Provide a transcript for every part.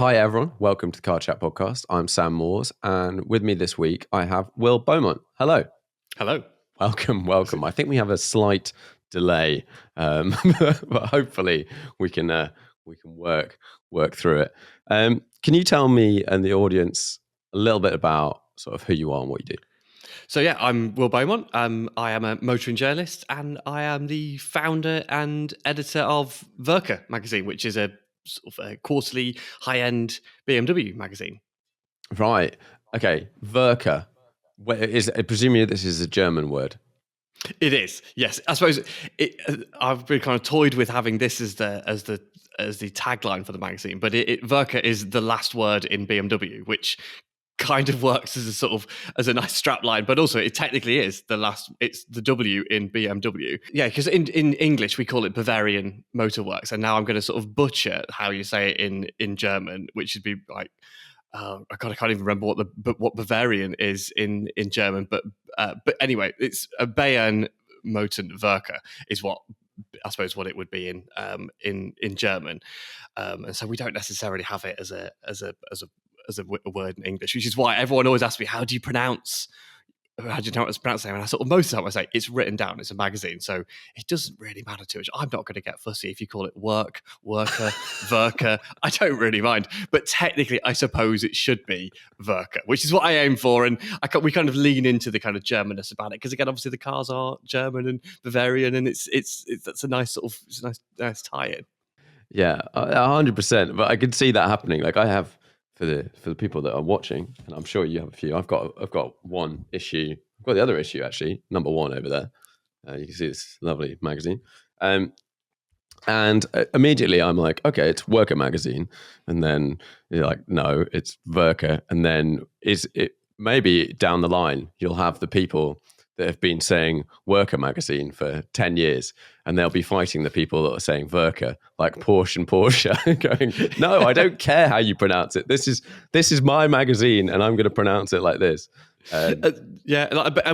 Hi everyone, welcome to the Car Chat podcast. I'm Sam Moores, and with me this week I have Will Beaumont. Hello. Hello. Welcome. I think we have a slight delay, but hopefully we can work through it. Can you tell me and the audience a little bit about sort of who you are and what you do? So yeah, I'm Will Beaumont. I am a motoring journalist, and I am the founder and editor of Werke magazine, which is a sort of a quarterly high-end BMW magazine. Right. Okay. Werke. Presumably this is a German word. It is, yes. I suppose I've been kind of toyed with having this as the tagline for the magazine, but Werke is the last word in BMW, which kind of works as a sort of as a nice strap line, but also it technically is the last. It's the W in BMW. Yeah, because in English we call it Bavarian Motor Works, and now I'm going to sort of butcher how you say it in German, which should be like. I can't even remember what Bavarian is in German, but anyway, it's a Bayern Moten Werke is what I suppose what it would be in German, and so we don't necessarily have it as a word in English, which is why everyone always asks me, how do you pronounce it? And I sort of most of the time I say it's written down, it's a magazine, so it doesn't really matter too much. I'm not going to get fussy if you call it worker, Werke. I don't really mind, but technically I suppose it should be Werke, which is what I aim for, and we kind of lean into the kind of Germanness about it, because again, obviously the cars are German and Bavarian, and it's that's a nice sort of it's a nice tie-in. Yeah, 100%. But I could see that happening. Like I have for the people that are watching, and I'm sure you have a few. I've got one issue. I've got the other issue actually, number one over there. You can see this lovely magazine. And immediately I'm like, okay, it's Werke magazine, and then you're like, no, it's Werke, and then is it maybe down the line you'll have the people that have been saying Werke magazine for 10 years, and they'll be fighting the people that are saying Werke, like Porsche and Porsche, going, no, I don't care how you pronounce it. This is my magazine, and I'm going to pronounce it like this. And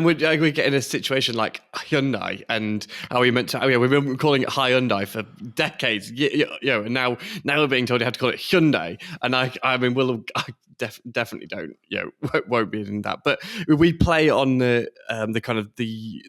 we get in a situation like Hyundai, and how we meant to. Oh yeah, we've been calling it Hyundai for decades. And now we're being told you have to call it Hyundai. And I mean, definitely don't. Won't be in that. But we play on the kind of the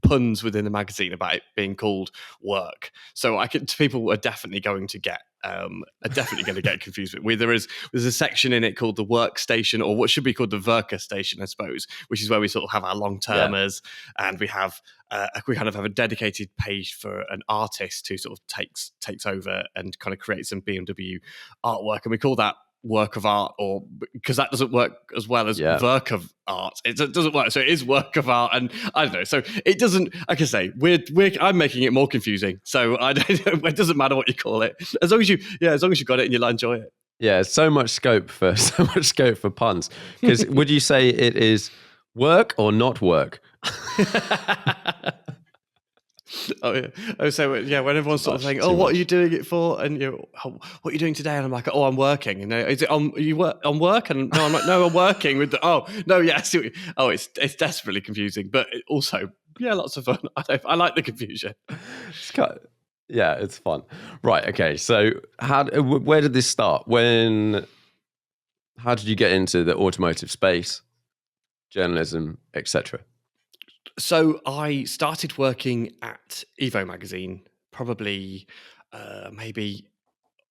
puns within the magazine about it being called work. So people are definitely going to get. Are definitely going to get confused with. There's a section in it called the workstation, or what should be called the Werke station, I suppose, which is where we sort of have our long termers, and we kind of have a dedicated page for an artist who sort of takes over and kind of creates some BMW artwork, and we call that work of art, or because that doesn't work as well as work of art. It doesn't work, so it is work of art, and I don't know. So it doesn't. Like I say, I'm making it more confusing. So it doesn't matter what you call it, as long as you got it and you'll enjoy it. Yeah, so much scope for puns. Because would you say it is work or not work? So when everyone's sort of saying, what are you doing it for? And what are you doing today? And I'm like, I'm working. And is it on work? And no, I'm like, no, I'm working with it's desperately confusing, but also, lots of fun. I like the confusion. It's fun. Right. Okay. So where did this start? How did you get into the automotive space, journalism, etc.? So I started working at Evo magazine probably maybe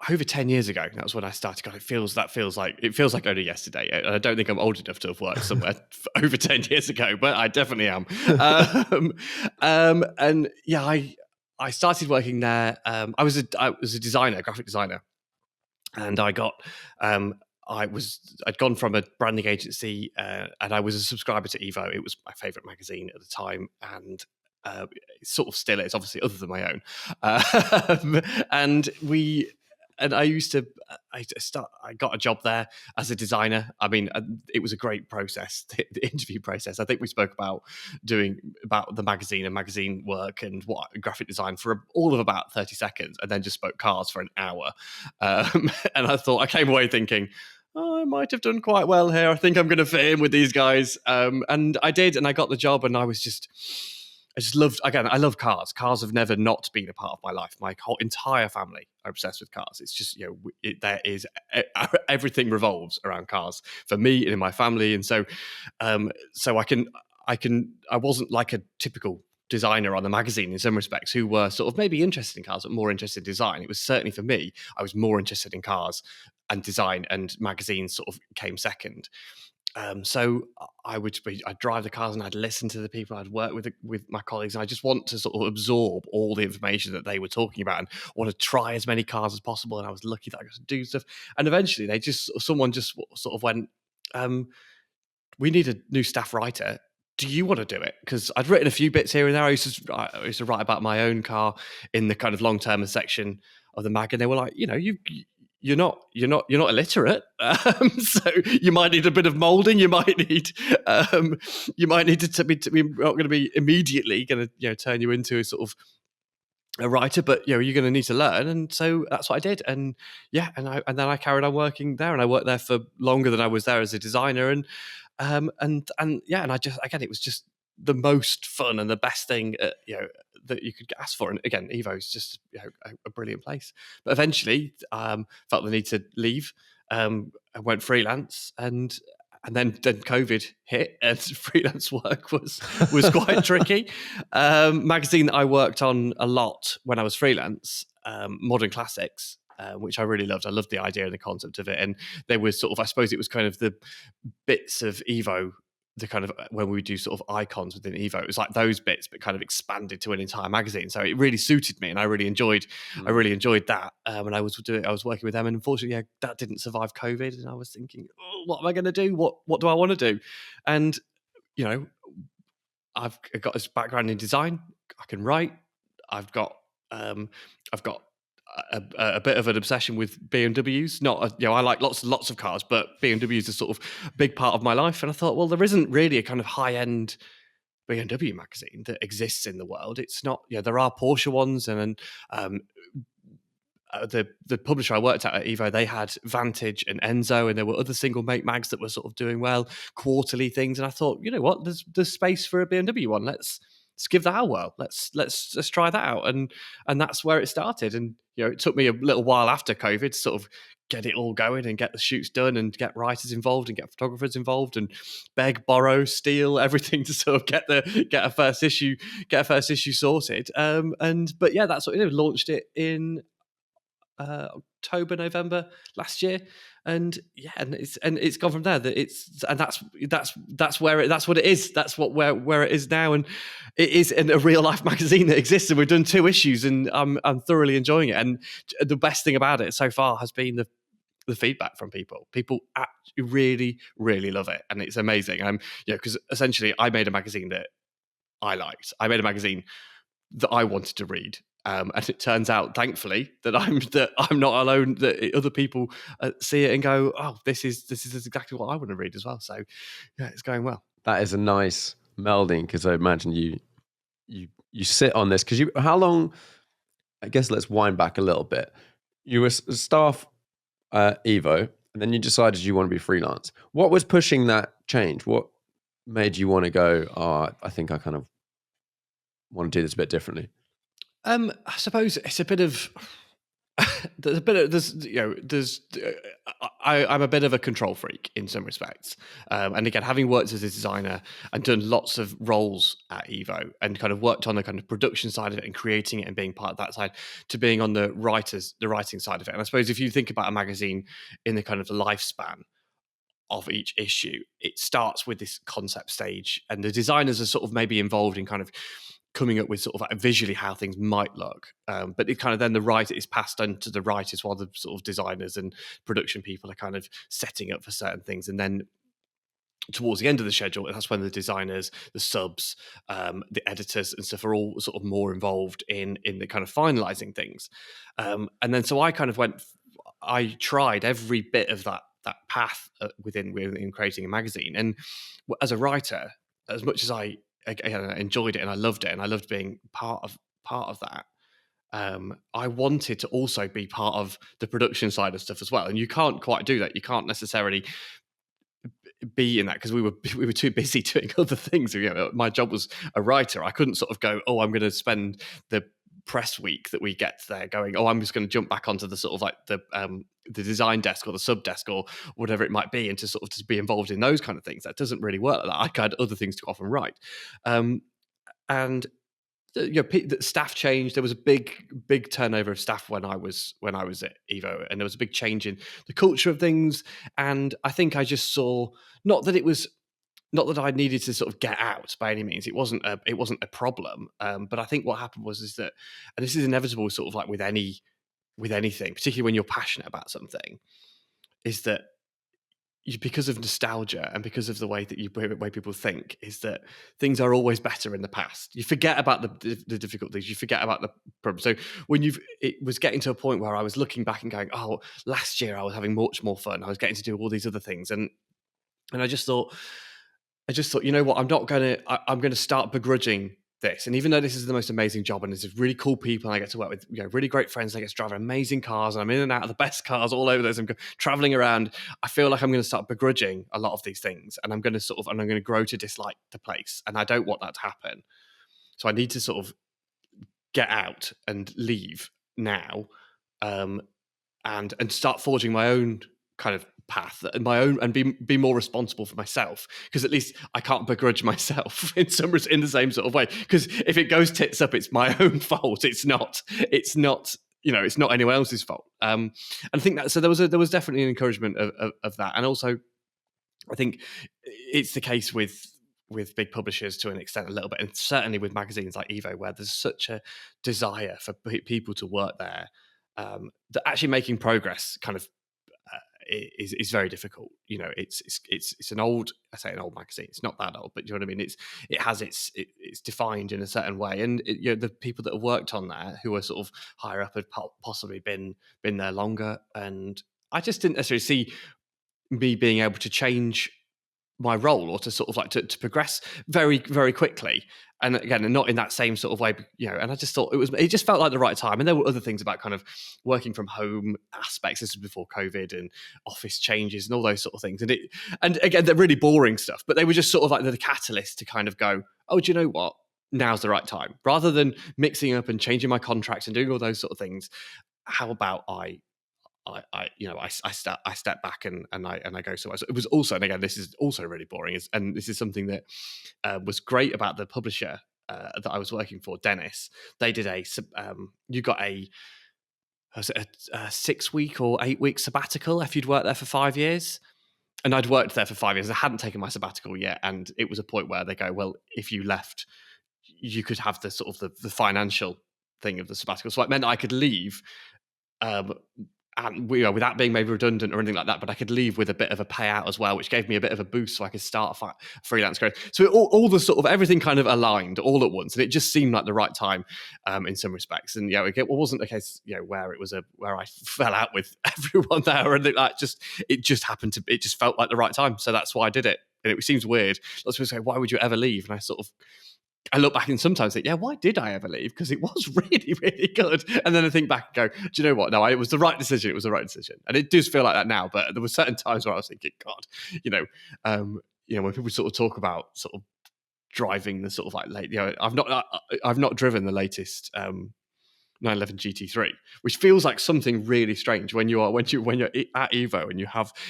over 10 years ago. That was when I started. God, it feels like only yesterday. And I don't think I'm old enough to have worked somewhere over 10 years ago, but I definitely am. I started working there. I was a designer, graphic designer, and I got. I'd gone from a branding agency, and I was a subscriber to Evo. It was my favorite magazine at the time, and it sort of still is, obviously, other than my own. I got a job there as a designer. I mean, it was a great process, the interview process. I think we spoke about the magazine and magazine work and what graphic design for all of about 30 seconds, and then just spoke cars for an hour. And I came away thinking, I might have done quite well here. I think I'm going to fit in with these guys. And I did, and I got the job, and I was just I just loved, again, I love cars. Cars have never not been a part of my life. My whole entire family are obsessed with cars. It's just, there is, everything revolves around cars for me and in my family. And so, so I wasn't like a typical designer on the magazine in some respects who were sort of maybe interested in cars, but more interested in design. It was certainly for me, I was more interested in cars and design, and magazines sort of came second. So I'd drive the cars and I'd listen to the people I'd work with my colleagues, and I just want to sort of absorb all the information that they were talking about and want to try as many cars as possible. And I was lucky that I got to do stuff. And eventually, someone just sort of went, "We need a new staff writer. Do you want to do it?" Because I'd written a few bits here and there. I used to write about my own car in the kind of long term section of the mag, and they were like, you're not illiterate, so you might need a bit of molding. You might need to be not going to be immediately going to turn you into a sort of a writer, but you're going to need to learn. And so that's what I did. And and then I carried on working there, and I worked there for longer than I was there as a designer. And I just, again, it was just the most fun and the best thing that you could ask for. And again, Evo is just a brilliant place. But eventually, felt the need to leave. I went freelance, and then COVID hit, and freelance work was quite tricky. Magazine that I worked on a lot when I was freelance, Modern Classics, which I really loved. I loved the idea and the concept of it. And they were sort of, I suppose it was kind of the bits of Evo, the kind of, when we do sort of icons within Evo, it was like those bits, but kind of expanded to an entire magazine. So it really suited me, and I really enjoyed that. And I was working with them, and unfortunately, that didn't survive COVID. And I was thinking, oh, what am I going to do? What do I want to do? And I've got this background in design. I can write. I've got a bit of an obsession with BMWs. Not I like lots of cars, but BMWs are sort of a big part of my life. And I thought, well, there isn't really a kind of high end BMW magazine that exists in the world. It's not. There are Porsche ones, and the publisher I worked at Evo, they had Vantage and Enzo, and there were other single make mags that were sort of doing well, quarterly things. And I thought, you know what, there's space for a BMW one. Let's give that a whirl. Let's try that out. And that's where it started. And it took me a little while after COVID to sort of get it all going and get the shoots done and get writers involved and get photographers involved and beg, borrow, steal everything to sort of get a first issue sorted. But that's what it did. Launched it in October, November last year, and it's gone from there. That's what it is. That's where it is now, and it is in a real life magazine that exists. And we've done 2 issues, and I'm thoroughly enjoying it. And the best thing about it so far has been the feedback from people. People really, really love it, and it's amazing. Because essentially, I made a magazine that I liked. I made a magazine that I wanted to read. And it turns out, thankfully, that I'm not alone. That other people see it and go, "Oh, this is exactly what I want to read as well." So, it's going well. That is a nice melding, because I imagine you sit on this because how long? I guess let's wind back a little bit. You were staff at Evo, and then you decided you want to be freelance. What was pushing that change? What made you want to go? Oh, I think I kind of want to do this a bit differently. I suppose it's a bit of I'm a bit of a control freak in some respects, and again, having worked as a designer and done lots of roles at Evo and kind of worked on the kind of production side of it and creating it and being part of that side, to being on the writing side of it. And I suppose if you think about a magazine in the kind of lifespan of each issue, it starts with this concept stage, and the designers are sort of maybe involved in kind of coming up with sort of like visually how things might look, but it kind of then the writer is passed on to the writers, while the sort of designers and production people are kind of setting up for certain things. And then towards the end of the schedule, that's when the designers, the subs, the editors and stuff are all sort of more involved in the kind of finalizing things. And then so I tried every bit of that path within creating a magazine. And as a writer, as much as I enjoyed it and I loved it and I loved being part of that, I wanted to also be part of the production side of stuff as well. And you can't quite do that. You can't necessarily be in that because we were too busy doing other things. My job was a writer. I couldn't sort of go, oh, I'm going to spend the press week that we get there going, oh, I'm just going to jump back onto the sort of like the design desk or the sub desk or whatever it might be, and to sort of just be involved in those kind of things. That doesn't really work like that. I had other things to often write, and the staff changed. There was a big turnover of staff when I was at Evo, and there was a big change in the culture of things. And I think I just saw, not that I needed to sort of get out by any means. It wasn't a problem. But I think what happened is that, and this is inevitable, sort of like with anything, particularly when you're passionate about something, is that because of nostalgia and because of the way people think, is that things are always better in the past. You forget about the difficulties, you forget about the problems. So when it was getting to a point where I was looking back and going, oh, last year I was having much more fun. I was getting to do all these other things, and I just thought, you know what, I'm going to start begrudging this. And even though this is the most amazing job and there's really cool people and I get to work with really great friends, I get to drive amazing cars and I'm in and out of the best cars all over this, I'm traveling around, I feel like I'm going to start begrudging a lot of these things, and I'm going to grow to dislike the place, and I don't want that to happen. So I need to sort of get out and leave now, and start forging my own kind of path, and my own, and be more responsible for myself, because at least I can't begrudge myself in the same sort of way, because if it goes tits up, it's my own fault. It's not it's not anyone else's fault. And I think that, so there was definitely an encouragement of that. And also I think it's the case with big publishers to an extent, a little bit, and certainly with magazines like Evo, where there's such a desire for people to work there, that actually making progress kind of is very difficult. It's an old, I say an old magazine. It's not that old, but you know what I mean. It's defined in a certain way, and the people that have worked on there who are sort of higher up had possibly been there longer, and I just didn't necessarily see me being able to change my role or to sort of like to progress very, very quickly. And again, not in that same sort of way, and I just thought it just felt like the right time. And there were other things about kind of working from home aspects. This was before COVID, and office changes and all those sort of things. And again, they're really boring stuff, but they were just sort of like the catalyst to kind of go, oh, do you know what? Now's the right time. Rather than mixing up and changing my contracts and doing all those sort of things, how about I step back and I go somewhere. So it was also, and again, this is also really boring, and this is something that was great about the publisher that I was working for, Dennis. They did you got a 6-week or 8-week sabbatical if you'd worked there for 5 years. And I'd worked there for 5 years. I hadn't taken my sabbatical yet, and it was a point where they go, well, if you left, you could have the sort of the financial thing of the sabbatical. So it meant I could leave. And without being made redundant or anything like that, but I could leave with a bit of a payout as well, which gave me a bit of a boost, so I could start a freelance career. So all the sort of everything kind of aligned all at once, and it just seemed like the right time in some respects. And it wasn't a case where it was where I fell out with everyone there or anything like that. It just happened to. It just felt like the right time, so that's why I did it. And it seems weird. Lots of people say, "Why would you ever leave?" And I look back and sometimes think, why did I ever leave? Because it was really, really good. And then I think back and go, do you know what? No, it was the right decision. It was the right decision. And it does feel like that now. But there were certain times where I was thinking, God, when people sort of talk about sort of driving the sort of like late, I've not driven the latest 911 GT3, which feels like something really strange when you're at Evo and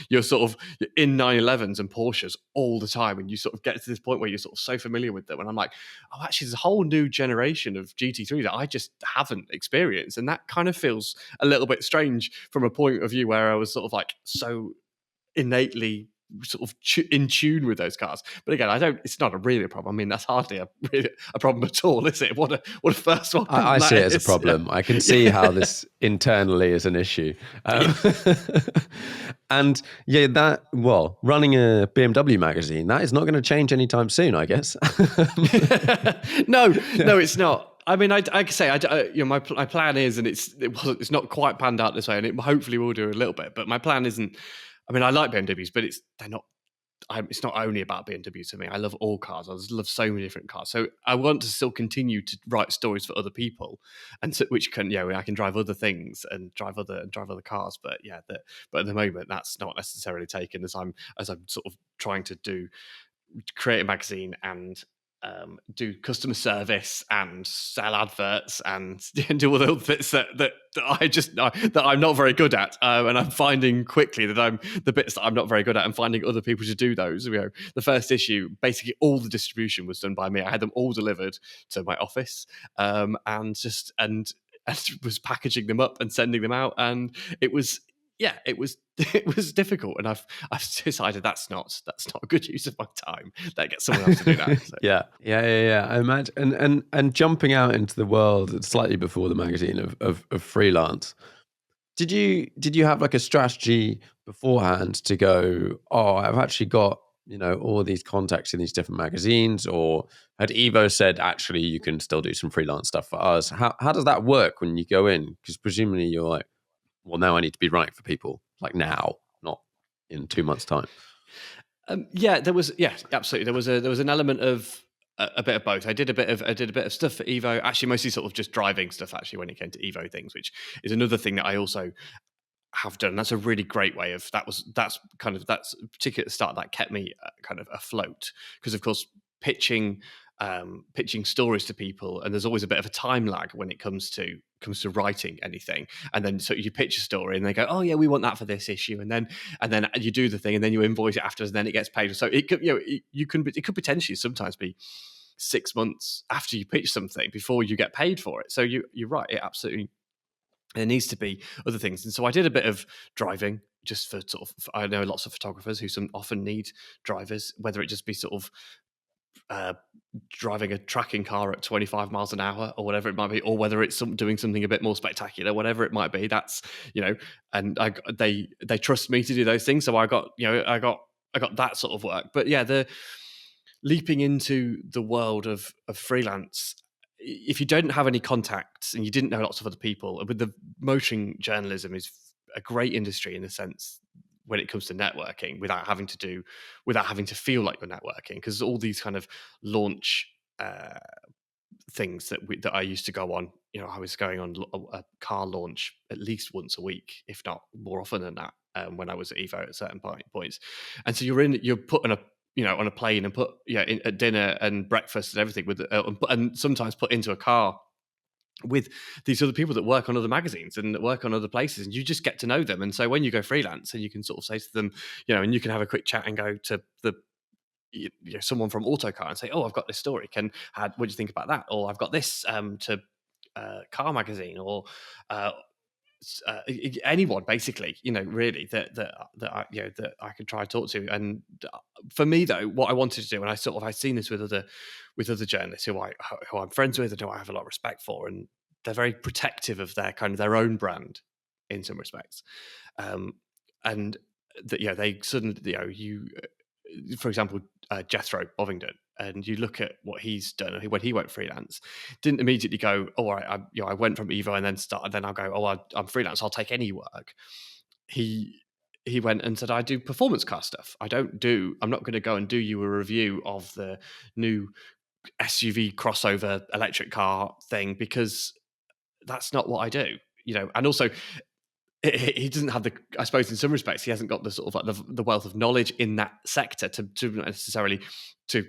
you're sort of in 911s and Porsches all the time, and you sort of get to this point where you're sort of so familiar with them, and I'm like, oh, actually there's a whole new generation of GT3 that I just haven't experienced, and that kind of feels a little bit strange from a point of view where I was sort of like so innately sort of in tune with those cars. But again, it's not really a problem. I mean, that's hardly a problem at all, is it? What a first one. I see it as a problem. I can see how this internally is an issue. And running a BMW magazine, that is not going to change anytime soon, I guess. No, it's not. I mean, I can say, my plan is, and it's not quite panned out this way, and it hopefully will do a little bit. But my plan isn't. I mean, I like BMWs, but they're it's not only about BMW to me. I love all cars. I just love so many different cars. So I want to still continue to write stories for other people, and so, which can, I can drive other things and drive other cars. But but at the moment, that's not necessarily taken as I'm sort of trying to create a magazine and do customer service and sell adverts and do all the other bits that I'm not very good at, and I'm finding quickly that I'm the bits that I'm not very good at, and finding other people to do those. The first issue, basically all the distribution was done by me. I had them all delivered to my office, and was packaging them up and sending them out, and it was. Yeah, it was it was difficult, and I've decided that's not a good use of my time. That gets someone else to do that. So. Yeah. I imagine, and jumping out into the world slightly before the magazine of freelance. Did you have like a strategy beforehand to go, oh, I've actually got all these contacts in these different magazines, or had Evo said actually you can still do some freelance stuff for us? How does that work when you go in? Because presumably you're like, well, now I need to be writing for people like now, not in 2 months' time. There was absolutely. There was an element of a bit of both. I did a bit of stuff for Evo, actually mostly sort of just driving stuff actually when it came to Evo things, which is another thing that I also have done. That's a really great way of that's particularly at the start that kept me kind of afloat, because of course pitching stories to people, and there's always a bit of a time lag when it comes to writing anything, and then so you pitch a story and they go, oh yeah, we want that for this issue, and then you do the thing, and then you invoice it after, and then it gets paid. So it could it could potentially sometimes be 6 months after you pitch something before you get paid for it. So you're right, it absolutely, there needs to be other things. And so I did a bit of driving just for sort of, I know lots of photographers who often need drivers, whether it just be sort of driving a tracking car at 25 miles an hour or whatever it might be, or whether it's doing something a bit more spectacular, whatever it might be. That's, and they trust me to do those things. So I got that sort of work. But yeah, the leaping into the world of freelance, if you don't have any contacts and you didn't know lots of other people, with the motoring journalism is a great industry in the sense when it comes to networking, without having to feel like you're networking, because all these kind of launch things that I used to go on. I was going on a car launch at least once a week, if not more often than that, when I was at Evo at certain points. And so you're put on a plane and put at dinner and breakfast and everything with and sometimes put into a car with these other people that work on other magazines and that work on other places, and you just get to know them. And so when you go freelance, and you can sort of say to them, and you can have a quick chat and go to someone from Autocar and say, oh, I've got this story, what do you think about that? Or I've got this to Car Magazine, or anyone basically, really that I could try and talk to. And for me though, what I wanted to do, and I've seen this with other journalists who I'm friends with and who I have a lot of respect for, and they're very protective of their own brand in some respects, and that they suddenly for example, Jethro Bovingdon, and you look at what he's done when he went freelance, didn't immediately go, oh, all right, I went from Evo and then I'll go, oh, I'm freelance, I'll take any work. He went and said, I do performance car stuff. I'm not going to go and do you a review of the new SUV crossover electric car thing, because that's not what I do. And also, he doesn't have I suppose in some respects, he hasn't got the sort of like the wealth of knowledge in that sector to necessarily to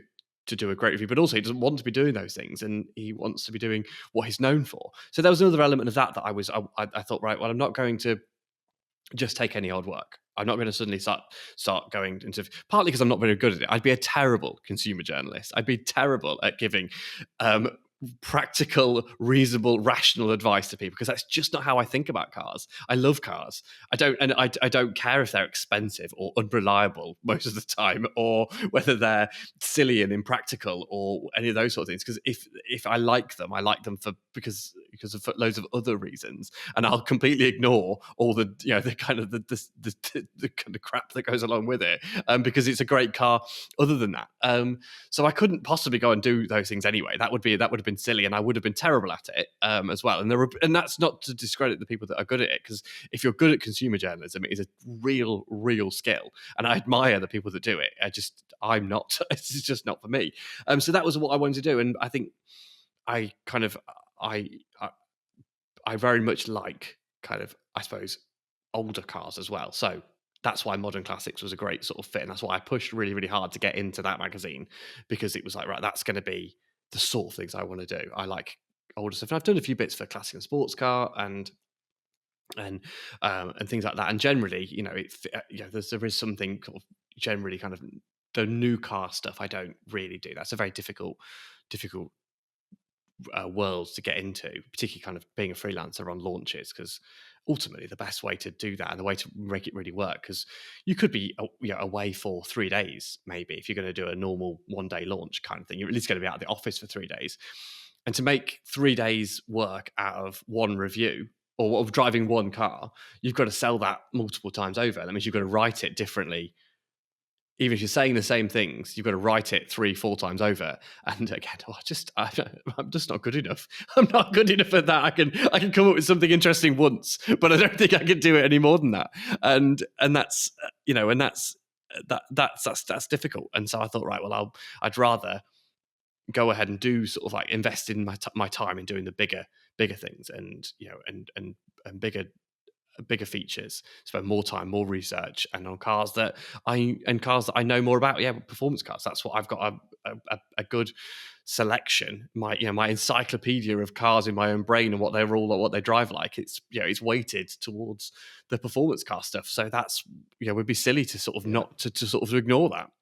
do a great review, but also he doesn't want to be doing those things, and he wants to be doing what he's known for. So there was another element of that I thought, right, well, I'm not going to just take any odd work. I'm not going to suddenly start going into, partly because I'm not very good at it. I'd be a terrible consumer journalist. I'd be terrible at giving practical, reasonable, rational advice to people, because that's just not how I think about cars. I love cars. I don't care if they're expensive or unreliable most of the time, or whether they're silly and impractical or any of those sort of things. Because if I like them, because of loads of other reasons, and I'll completely ignore all the the kind of the kind of crap that goes along with it, because it's a great car. Other than that, so I couldn't possibly go and do those things anyway. That would have been been silly, and I would have been terrible at it as well. And that's not to discredit the people that are good at it, because if you're good at consumer journalism, it is a real skill, and I admire the people that do it. I'm not. It's just not for me. So that was what I wanted to do, and I think I kind of I very much like kind of, I suppose, older cars as well. So that's why Modern Classics was a great sort of fit. And that's why I pushed really hard to get into that magazine, because it was like, right, that's going to be the sort of things I want to do. I like older stuff. And I've done a few bits for classic and sports car and things like that. And generally, there is something sort of generally kind of the new car stuff I don't really do. That's a very difficult world to get into, particularly kind of being a freelancer on launches, because ultimately the best way to do that and the way to make it really work, because you could be away for 3 days maybe if you're going to do a normal 1-day launch kind of thing. You're at least going to be out of the office for 3 days, and to make 3 days work out of one review or of driving one car, you've got to sell that multiple times over. That means you've got to write it differently. Even if you're saying the same things, you've got to write it 3-4 times over. And again, I'm just not good enough. I'm not good enough at that. I can come up with something interesting once, but I don't think I can do it any more than that. And that's that's difficult. And so I thought, right, well, I'd rather go ahead and do sort of like invest in my time in doing the bigger things, and and bigger features, spend more time, more research, and on cars that I know more about. Yeah, performance cars. That's what I've got a good selection. My encyclopedia of cars in my own brain and what they drive like. It's it's weighted towards the performance car stuff. So that's would be silly to sort of not to sort of ignore that.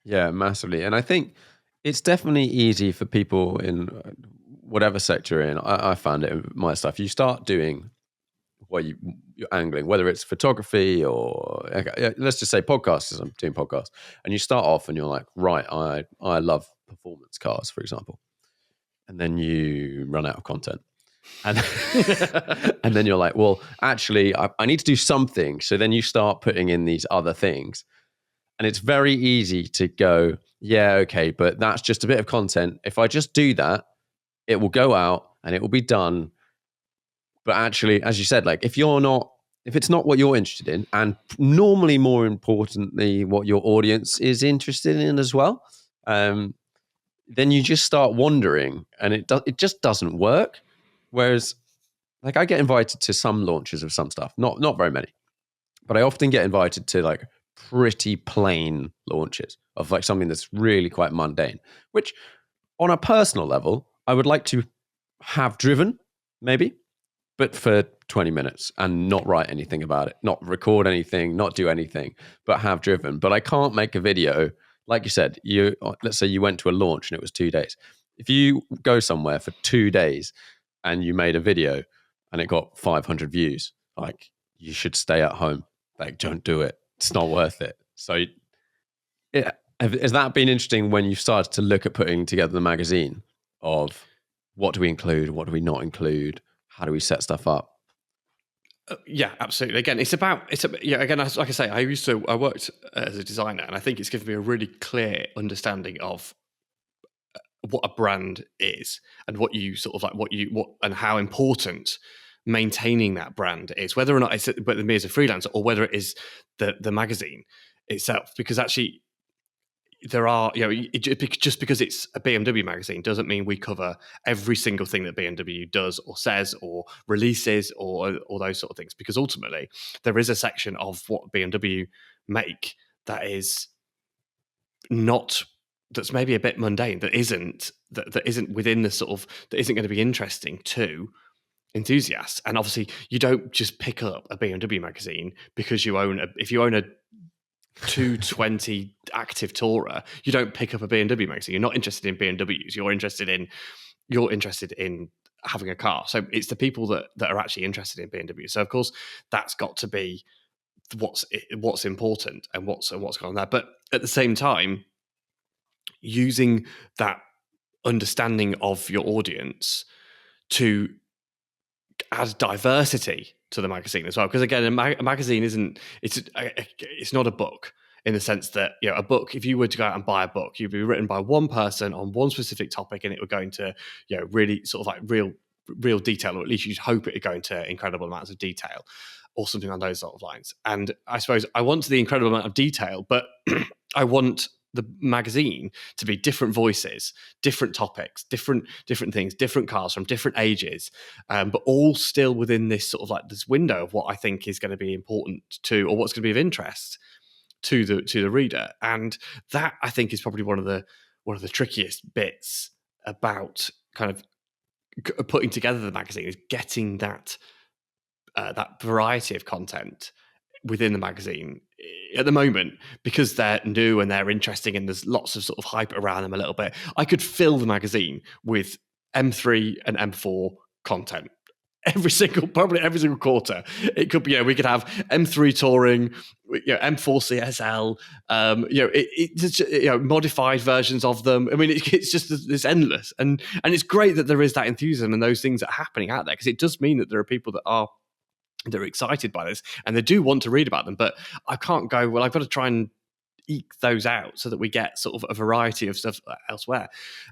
Yeah, massively. And I think it's definitely easy for people in whatever sector you're in. I found it in my stuff. You start doing where you're angling, whether it's photography or let's just say podcasts, as I'm doing podcasts, and you start off and you're like, right, I love performance cars, for example, and then you run out of content, and and then you're like, well, actually, I need to do something. So then you start putting in these other things, and it's very easy to go, yeah, okay, but that's just a bit of content. If I just do that, it will go out and it will be done. But actually, as you said, like if it's not what you're interested in, and normally more importantly, what your audience is interested in as well, then you just start wandering, and it just doesn't work. Whereas, like I get invited to some launches of some stuff, not very many, but I often get invited to like pretty plain launches of like something that's really quite mundane, which on a personal level, I would like to have driven, maybe, but for 20 minutes and not write anything about it, not record anything, not do anything, but have driven. But I can't make a video. Like you said, let's say you went to a launch and it was 2 days. If you go somewhere for 2 days and you made a video and it got 500 views, like you should stay at home. Like, don't do it. It's not worth it. So has that been interesting when you started to look at putting together the magazine of what do we include, what do we not include? How do we set stuff up? Yeah, absolutely. Again, again, like I say, I worked as a designer, and I think it's given me a really clear understanding of what a brand is and what you sort of like, and how important maintaining that brand is, whether or not it's whether me as a freelancer or whether it is the magazine itself. Because actually, there are, just because it's a BMW magazine doesn't mean we cover every single thing that BMW does or says or releases or those sort of things. Because ultimately, there is a section of what BMW make that is that's maybe a bit mundane, that isn't within the sort of, that isn't going to be interesting to enthusiasts. And obviously, you don't just pick up a BMW magazine because if you own a 220 active Tourer, you don't pick up a BMW magazine. You're not interested in BMWs. You're interested in having a car. So it's the people that are actually interested in BMW. So of course, that's got to be what's important and what's going on there. But at the same time, using that understanding of your audience to add diversity to the magazine as well. Because again, a magazine it's not a book. in the sense that, a book, if you were to go out and buy a book, you'd be written by one person on one specific topic, and it would go into, really sort of like real detail, or at least you'd hope it would go into incredible amounts of detail, or something on those sort of lines. And I suppose I want the incredible amount of detail, but I want the magazine to be different voices, different topics, different things, different cars from different ages, but all still within this sort of like this window of what I think is going to be important to, or what's going to be of interest to the reader. And that, I think, is probably one of the trickiest bits about kind of putting together the magazine, is getting that variety of content within the magazine at the moment, because they're new and they're interesting and there's lots of sort of hype around them a little bit. I could fill the magazine with M3 and M4 content probably every single quarter. It could be, we could have M3 Touring, M4 CSL, modified versions of them. I mean, it's just, it's endless, and it's great that there is that enthusiasm and those things that are happening out there, because it does mean that there are people that are excited by this and they do want to read about them. But I can't go, well, I've got to try and eke those out so that we get sort of a variety of stuff elsewhere.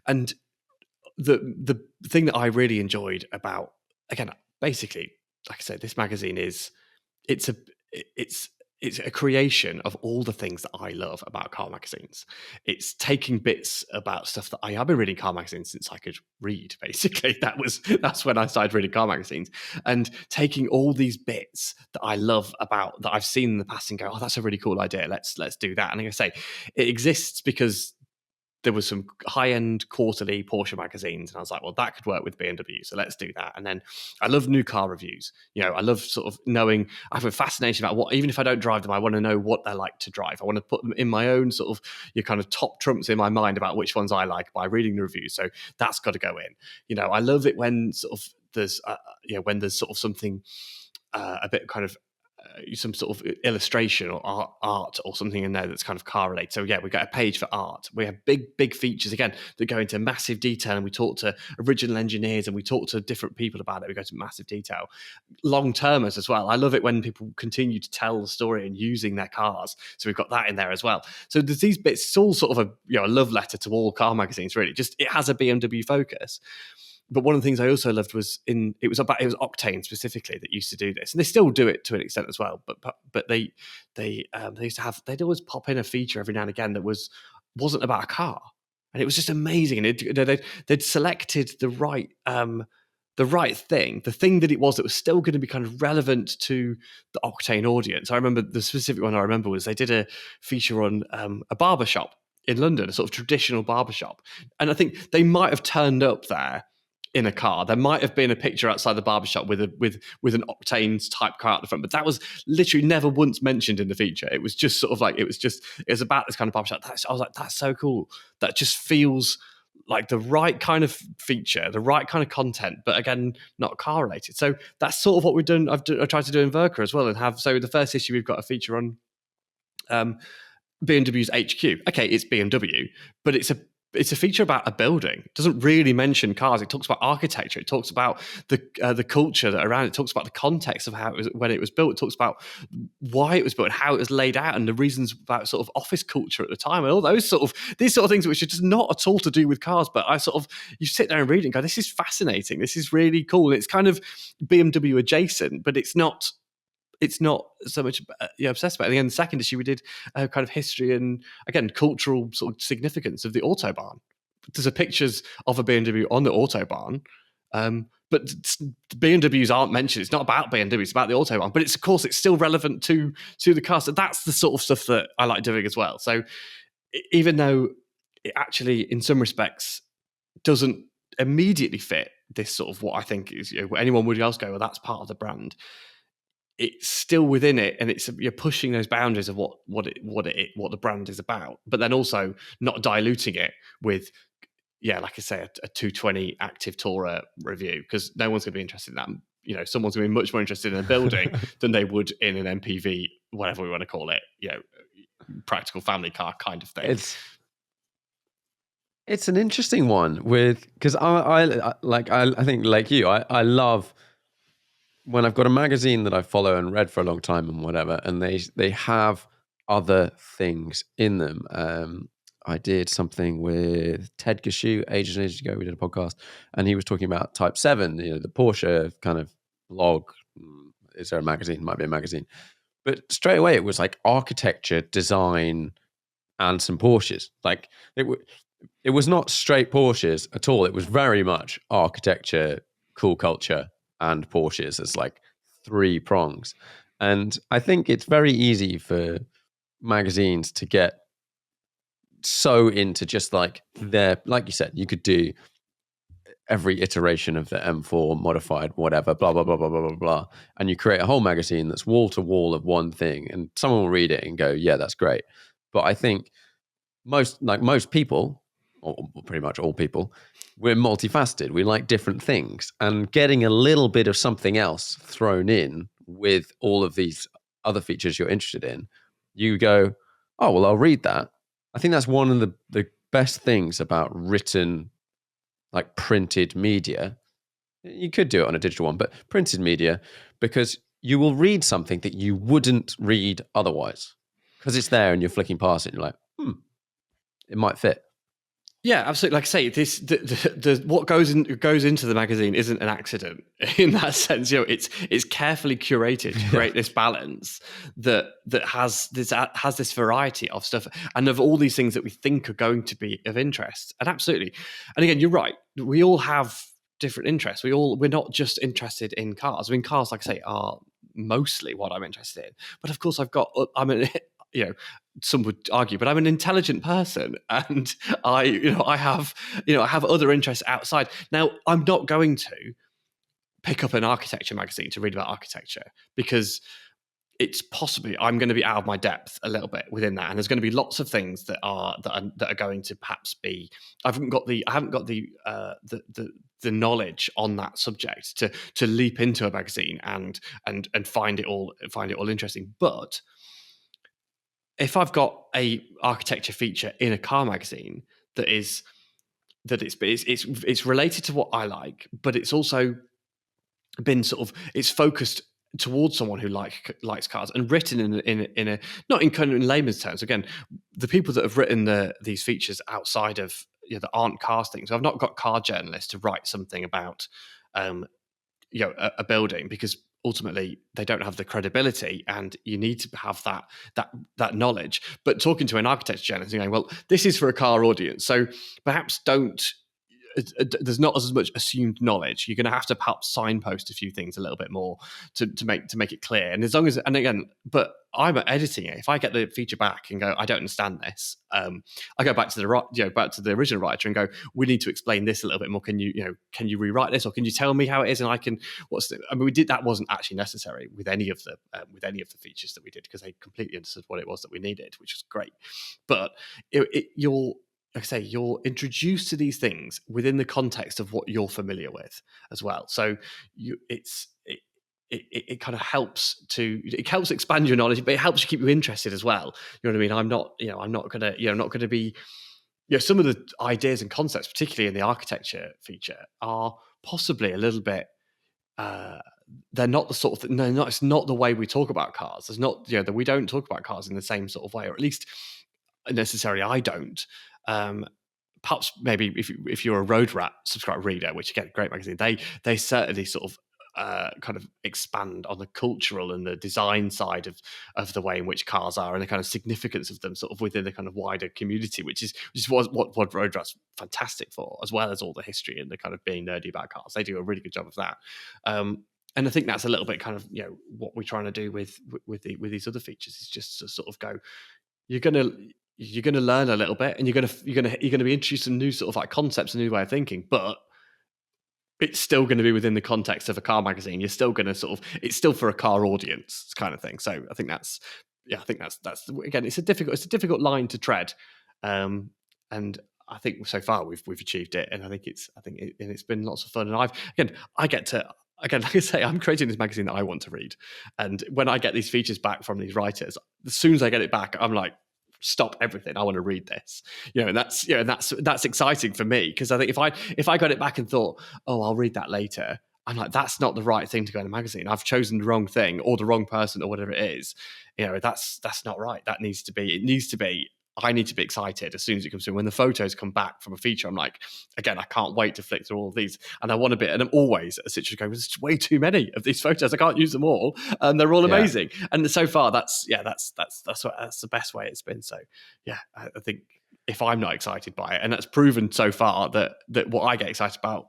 And the thing that I really enjoyed about, again, basically, like I said, this magazine it's a creation of all the things that I love about car magazines. It's taking bits about stuff that I've been reading car magazines since I could read, basically. That's when I started reading car magazines, and taking all these bits that I love about, that I've seen in the past, and go, oh, that's a really cool idea. Let's do that. And like I say, it exists because there was some high-end quarterly Porsche magazines, and I was like, well, that could work with BMW, so let's do that. And then I love new car reviews. I love sort of knowing, I have a fascination about what, even if I don't drive them, I want to know what they're like to drive. I want to put them in my own sort of, your kind of top trumps in my mind about which ones I like by reading the reviews. So that's got to go in. I love it when sort of there's, when there's sort of something a bit kind of, some sort of illustration or art or something in there that's kind of car related. So we've got a page for art. We have big features, again, that go into massive detail, and we talk to original engineers and we talk to different people about it. We go to massive detail. Long-termers as well. I love it when people continue to tell the story and using their cars. So we've got that in there as well. So there's these bits. It's all sort of a love letter to all car magazines, really. Just, it has a BMW focus. But one of the things I also loved was it was Octane specifically that used to do this, and they still do it to an extent as well. But they used to have, they'd always pop in a feature every now and again that wasn't about a car, and it was just amazing. And they'd selected the right thing, the thing that it was still going to be kind of relevant to the Octane audience. I remember the specific one I remember was they did a feature on a barbershop in London, a sort of traditional barbershop, and I think they might have turned up there in a car. There might have been a picture outside the barbershop with an Octanes type car at the front, but that was literally never once mentioned in the feature. It was just sort of like, it was about this kind of barbershop. I was like, that's so cool. That just feels like the right kind of feature, the right kind of content, but again, not car related. So that's sort of what we've done. I've tried to do in Werke as well, and have, so the first issue we've got a feature on BMW's HQ. Okay, it's BMW, but it's a feature about a building. It doesn't really mention cars. It talks about architecture. It talks about the culture that around it. It talks about the context of how it was, when it was built. It talks about why it was built and how it was laid out, and the reasons about sort of office culture at the time, and all these sort of things, which are just not at all to do with cars. But you sit there and read it and go, this is fascinating. This is really cool. And it's kind of BMW adjacent, but it's not so much obsessed about it. And then the second issue, we did kind of history and, again, cultural sort of significance of the Autobahn. There's pictures of a BMW on the Autobahn, but BMWs aren't mentioned. It's not about BMW, it's about the Autobahn. But of course, it's still relevant to the car. So that's the sort of stuff that I like doing as well. So even though it actually, in some respects, doesn't immediately fit this sort of what I think is, anyone would else go, well, that's part of the brand. It's still within it, and you're pushing those boundaries of what the brand is about, but then also not diluting it with, like I say, a 220 active Tourer review, because no one's going to be interested in that. Someone's going to be much more interested in a building than they would in an MPV, whatever we want to call it, practical family car kind of thing. It's an interesting one because I think like you, I love when I've got a magazine that I follow and read for a long time and whatever, and they have other things in them. I did something with Ted Gashu ages and ages ago. We did a podcast, and he was talking about Type 7, the Porsche kind of blog. Is there a magazine? Might be a magazine. But straight away, it was like architecture, design, and some Porsches. Like it was not straight Porsches at all. It was very much architecture, cool culture, and Porsches as like three prongs. And I think it's very easy for magazines to get so into just like like you said, you could do every iteration of the M4 modified, whatever, blah, blah, blah, blah, blah, blah, blah. And you create a whole magazine that's wall to wall of one thing, and someone will read it and go, yeah, that's great. But I think most people, or pretty much all people, we're multifaceted. We like different things. And getting a little bit of something else thrown in with all of these other features you're interested in, you go, oh, well, I'll read that. I think that's one of the best things about written, like printed media. You could do it on a digital one, but printed media, because you will read something that you wouldn't read otherwise because it's there and you're flicking past it and you're like, it might fit. Yeah, absolutely. Like I say, the what goes into the magazine isn't an accident in that sense. It's carefully curated to create this balance that has this variety of stuff and of all these things that we think are going to be of interest. And absolutely, and again, you're right. We all have different interests. We're not just interested in cars. I mean, cars, like I say, are mostly what I'm interested in. But of course, some would argue, but I'm an intelligent person, and I have other interests outside. Now, I'm not going to pick up an architecture magazine to read about architecture because it's possibly I'm going to be out of my depth a little bit within that, and there's going to be lots of things that are going to perhaps be I haven't got the knowledge on that subject to leap into a magazine and find it all interesting, but if I've got a architecture feature in a car magazine it's related to what I like, but it's also been it's focused towards someone who likes cars and written in a not in kind of in layman's terms. Again, the people that have written these features outside of that aren't cars things. So I've not got car journalists to write something about a building, because ultimately they don't have the credibility, and you need to have that knowledge. But talking to an architecture journalist and going, well, this is for a car audience, so perhaps there's not as much assumed knowledge. You're going to have to perhaps signpost a few things a little bit more to make it clear. And as long as, and again, but I'm editing it. If I get the feature back and go, I don't understand this, I go back to the original writer and go, we need to explain this a little bit more. Can you rewrite this, or can you tell me how it is? And I can. We did that wasn't actually necessary with any of the features that we did, because they completely understood what it was that we needed, which was great. But like I say, you're introduced to these things within the context of what you're familiar with as well. So it kind of helps expand your knowledge, but it helps you keep you interested as well. You know what I mean? I'm not going to be, some of the ideas and concepts, particularly in the architecture feature, are possibly a little bit, they're not the sort of, it's not the way we talk about cars. There's not, that we don't talk about cars in the same sort of way, or at least necessarily I don't. Perhaps maybe if you're a Road Rat subscriber reader, which again, great magazine, they certainly sort of kind of expand on the cultural and the design side of the way in which cars are, and the kind of significance of them sort of within the kind of wider community, which is what Road Rat's fantastic for, as well as all the history and the kind of being nerdy about cars. They do a really good job of that. And I think that's a little bit kind of what we're trying to do with these other features, is just to sort of go, you're going to learn a little bit, and you're going to be introduced to new sort of like concepts, a new way of thinking, but it's still going to be within the context of a car magazine. You're still going to it's still for a car audience kind of thing. So I think that's again, it's a difficult line to tread. And I think so far we've achieved it, and I think it's been lots of fun. And like I say, I'm creating this magazine that I want to read. And when I get these features back from these writers, as soon as I get it back, I'm like, stop everything, I want to read this. And that's exciting for me, because I think if I got it back and thought, oh, I'll read that later, I'm like, that's not the right thing to go in a magazine. I've chosen the wrong thing or the wrong person or whatever it is. That's not right. It needs to be, I need to be excited as soon as it comes through. When the photos come back from a feature, I'm like, again, I can't wait to flick through all of these. And I want a bit, and I'm always at a situation going, there's way too many of these photos. I can't use them all. And they're all amazing. And so far, that's the best way it's been. So yeah, I think if I'm not excited by it, and that's proven so far that what I get excited about,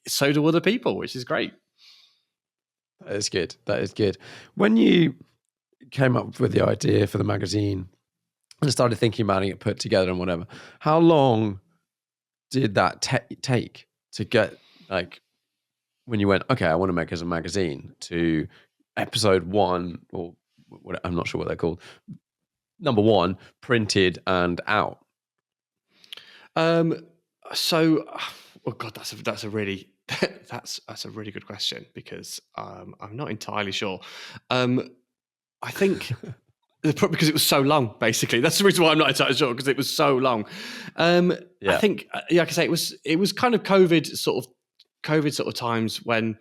so do other people, which is great. That is good. When you came up with the idea for the magazine and started thinking about it, put together and whatever, how long did that take to get, like, when you went, okay, I want to make as a magazine, to episode 1, or what, I'm not sure what they're called, number 1, printed and out? So, oh God, that's a really that's a really good question, because I'm not entirely sure. I think because it was so long. Basically, that's the reason why I'm not entirely sure, because it was so long. I think, like I say, it was kind of COVID sort of times when,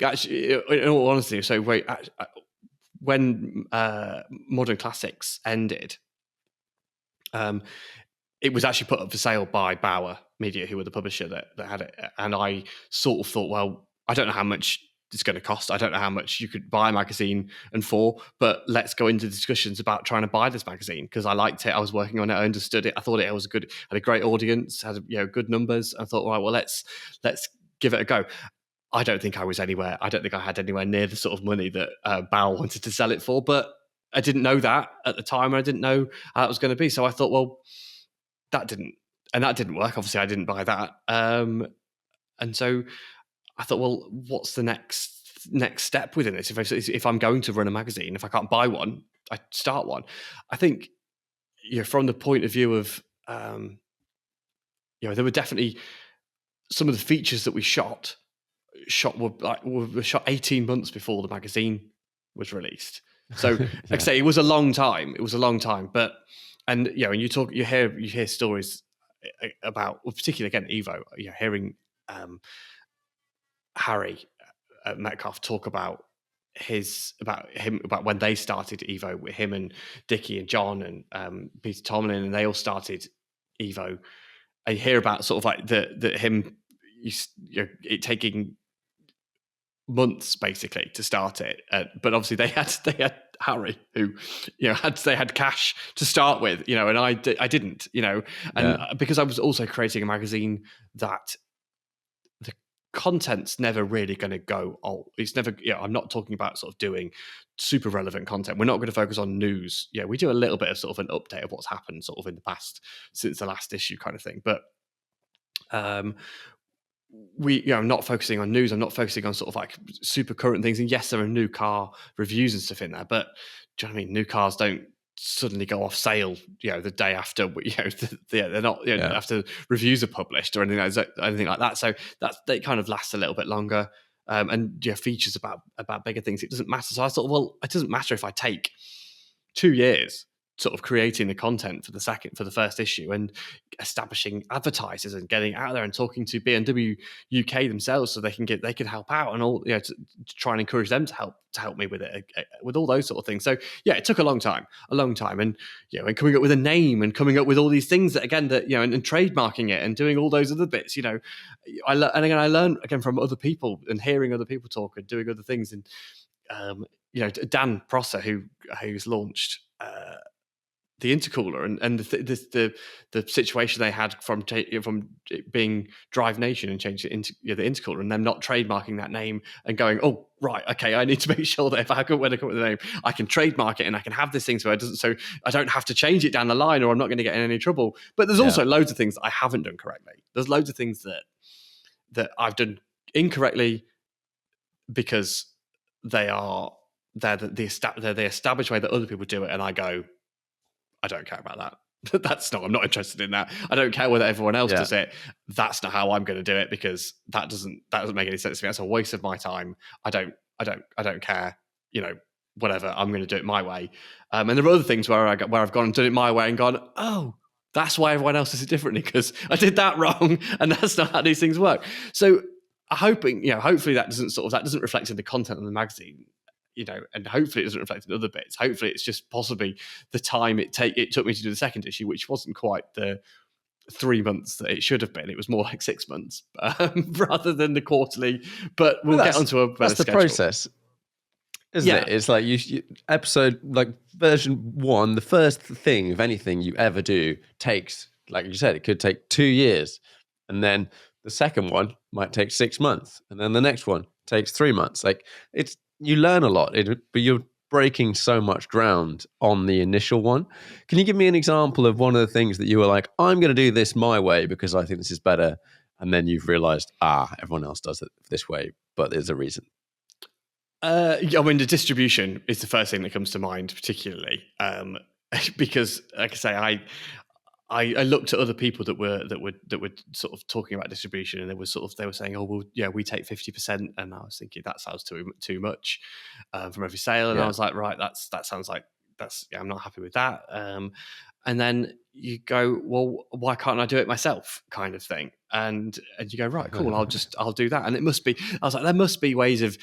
actually, in all honesty, so when Modern Classics ended, it was actually put up for sale by Bauer Media, who were the publisher that had it. And I sort of thought, well, I don't know how much it's going to cost. I don't know how much you could buy a magazine and for, but let's go into discussions about trying to buy this magazine, because I liked it. I was working on it. I understood it. I thought it was had a great audience, had good numbers. I thought, all right, well, let's give it a go. I don't think I had anywhere near the sort of money that Bauer wanted to sell it for, but I didn't know that at the time. I didn't know how it was going to be. So I thought, well, that didn't work. Obviously, I didn't buy that. And so I thought, well, what's the next step within this? If I'm going to run a magazine, if I can't buy one, I start one. I think, from the point of view of, there were definitely some of the features that we shot were shot 18 months before the magazine was released. So, like I say, it was a long time. But, and you hear stories about, well, particularly again Evo. Hearing Harry Metcalf talk about when they started Evo, with him and Dickie and John and Peter Tomlin, and they all started Evo. I hear about sort of like him it taking months basically to start it, but obviously they had Harry, who they had cash to start with, and I didn't, because I was also creating a magazine that the content's never really going to go old. It's never, I'm not talking about sort of doing super relevant content. We're not going to focus on news. We do a little bit of sort of an update of what's happened sort of in the past since the last issue kind of thing, but I'm not focusing on news. I'm not focusing on sort of like super current things. And yes, there are new car reviews and stuff in there, but do you know what I mean? New cars don't suddenly go off sale, the day after, they're not, after reviews are published or anything like that. So they kind of last a little bit longer. And features about bigger things, it doesn't matter. So I thought, well, it doesn't matter if I take 2 years sort of creating the content for the first issue and establishing advertisers and getting out there and talking to BMW UK themselves, so they can help out and all, to try and encourage them to help me with it, with all those sort of things. So it took a long time, and and coming up with a name and coming up with all these things that again and trademarking it and doing all those other bits. I learned again from other people and hearing other people talk and doing other things. And Dan Prosser, who's launched the intercooler and the situation they had from it being Drive Nation and changed it into the intercooler, and them not trademarking that name and going, oh right, okay, I need to make sure that if I come up with the name, I can trademark it and I can have this thing so I don't have to change it down the line, or I'm not going to get in any trouble. But there's also loads of things that I haven't done correctly. There's loads of things that I've done incorrectly because they're the established way that other people do it, and I go, I don't care about that. I'm not interested in that. I don't care whether everyone else does it. That's not how I'm going to do it, because that doesn't make any sense to me. That's a waste of my time. I don't care. Whatever. I'm going to do it my way. And there are other things where I've gone and done it my way and gone, oh, that's why everyone else does it differently, because I did that wrong, and that's not how these things work. So hoping, hopefully that doesn't reflect in the content of the magazine, and hopefully it doesn't reflect in other bits. Hopefully it's just possibly the time it took me to do the second issue, which wasn't quite the 3 months that it should have been. It was more like 6 months rather than the quarterly. But we'll get onto a better that's the schedule. process, isn't it? It's like you episode, like version 1, the first thing of anything you ever do takes, like you said, it could take 2 years, and then the second one might take 6 months, and then the next one takes 3 months. Like you learn a lot, but you're breaking so much ground on the initial one. Can you give me an example of one of the things that you were like, I'm going to do this my way because I think this is better, and then you've realized, everyone else does it this way, but there's a reason? The distribution is the first thing that comes to mind, particularly because, like I say, I looked at other people that were sort of talking about distribution, and they were saying, oh well, yeah, we take 50%, and I was thinking that sounds too much from every sale, and I was like, right, that sounds like I'm not happy with that. And then you go, well, why can't I do it myself, kind of thing, and you go, right, cool, I'll do that. And I was like, there must be ways of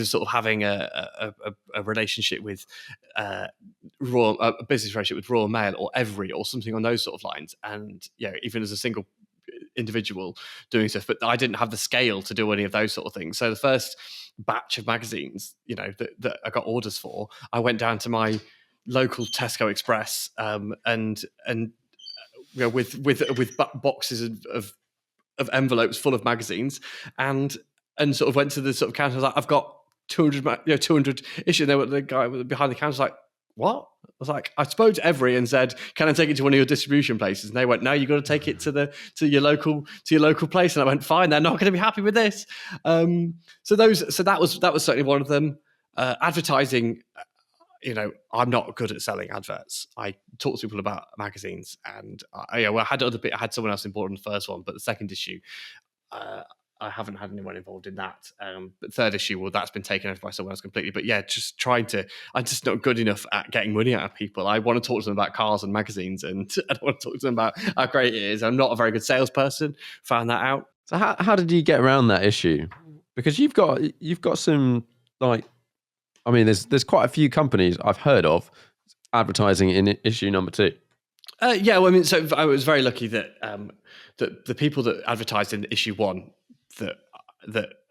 sort of having a relationship with a business relationship with Royal Mail or Every or something on those sort of lines, and even as a single individual doing stuff, but I didn't have the scale to do any of those sort of things. So the first batch of magazines, that I got orders for, I went down to my local Tesco Express, and with boxes of envelopes full of magazines, and sort of went to the sort of counter. I was like, I've got 200 issues. And the guy behind the counter was like, what? I was like, I spoke to Every and said, can I take it to one of your distribution places? And they went, no, you've got to take it to your local place. And I went, fine, they're not going to be happy with this. So that was certainly one of them. Advertising, I'm not good at selling adverts. I talk to people about magazines, and I had someone else involved in the first one, but the second issue, I haven't had anyone involved in that. But third issue, well, that's been taken over by someone else completely. But yeah, I'm just not good enough at getting money out of people. I want to talk to them about cars and magazines, and I don't want to talk to them about how great it is. I'm not a very good salesperson. Found that out. So how did you get around that issue? Because you've got some, like, I mean, there's quite a few companies I've heard of advertising in issue number 2. Yeah, well, I mean, so I was very lucky that the people that advertised in issue 1 that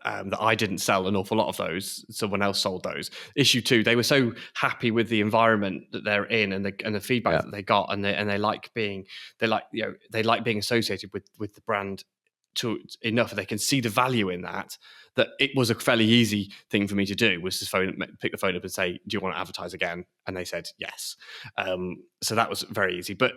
I didn't sell an awful lot of those. Someone else sold those. Issue 2, they were so happy with the environment that they're in and the feedback that they got, and they like being associated with the brand enough that they can see the value in that it was a fairly easy thing for me to do, was to pick the phone up and say, do you want to advertise again? And they said yes. So that was very easy. But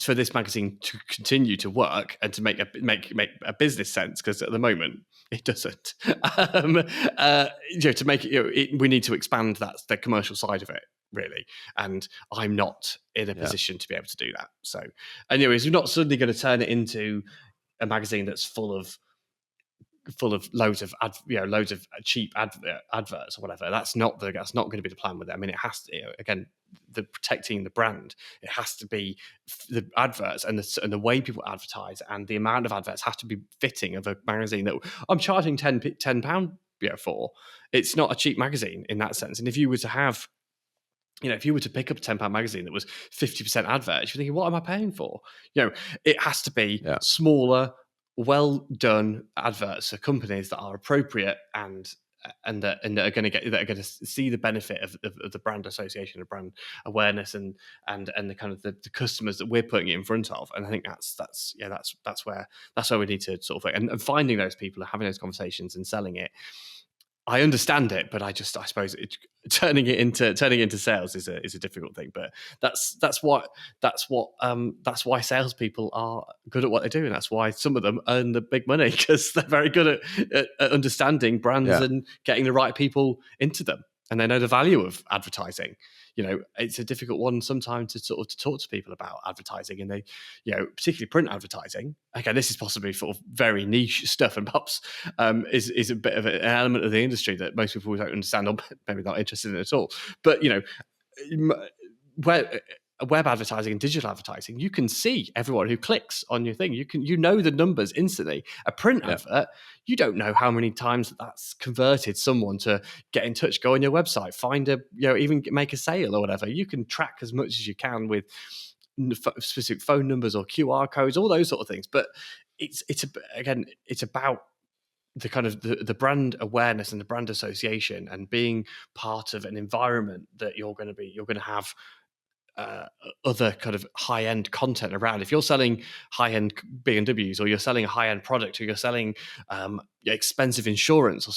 for this magazine to continue to work and to make a business sense, because at the moment it doesn't, to make it, we need to expand the commercial side of it, really. And I'm not in a position to be able to do that. So anyways, we're not suddenly going to turn it into a magazine that's full of loads of cheap adverts or whatever. That's not going to be the plan with it. I mean, it has to, again, the protecting the brand, it has to be the adverts and the way people advertise, and the amount of adverts have to be fitting of a magazine that I'm charging £10 for. It's not a cheap magazine in that sense. And if you were to have, if you were to pick up a £10 magazine that was 50% adverts, you're thinking, what am I paying for? It has to be smaller, well done adverts for companies that are appropriate and that are going to see the benefit of the brand association, of brand awareness, and the kind of the customers that we're putting it in front of. And I think that's where we need to sort of, and finding those people and having those conversations and selling it. I understand it, but I suppose turning it into sales is a difficult thing. But that's why salespeople are good at what they do, and that's why some of them earn the big money, because they're very good at understanding brands and getting the right people into them, and they know the value of advertising. It's a difficult one sometimes to talk to people about advertising, and they, particularly print advertising. Again, this is possibly sort of very niche stuff, and perhaps is a bit of an element of the industry that most people don't understand, or maybe not interested in at all. But where web advertising and digital advertising, you can see everyone who clicks on your thing. You know the numbers instantly. A print advert, you don't know how many times that's converted someone to get in touch, go on your website, find even make a sale or whatever. You can track as much as you can with specific phone numbers or QR codes, all those sort of things. But it's about the kind of the brand awareness and the brand association, and being part of an environment that you're going to have other kind of high end content around. If you're selling high end BMWs, or you're selling a high end product, or you're selling expensive insurance or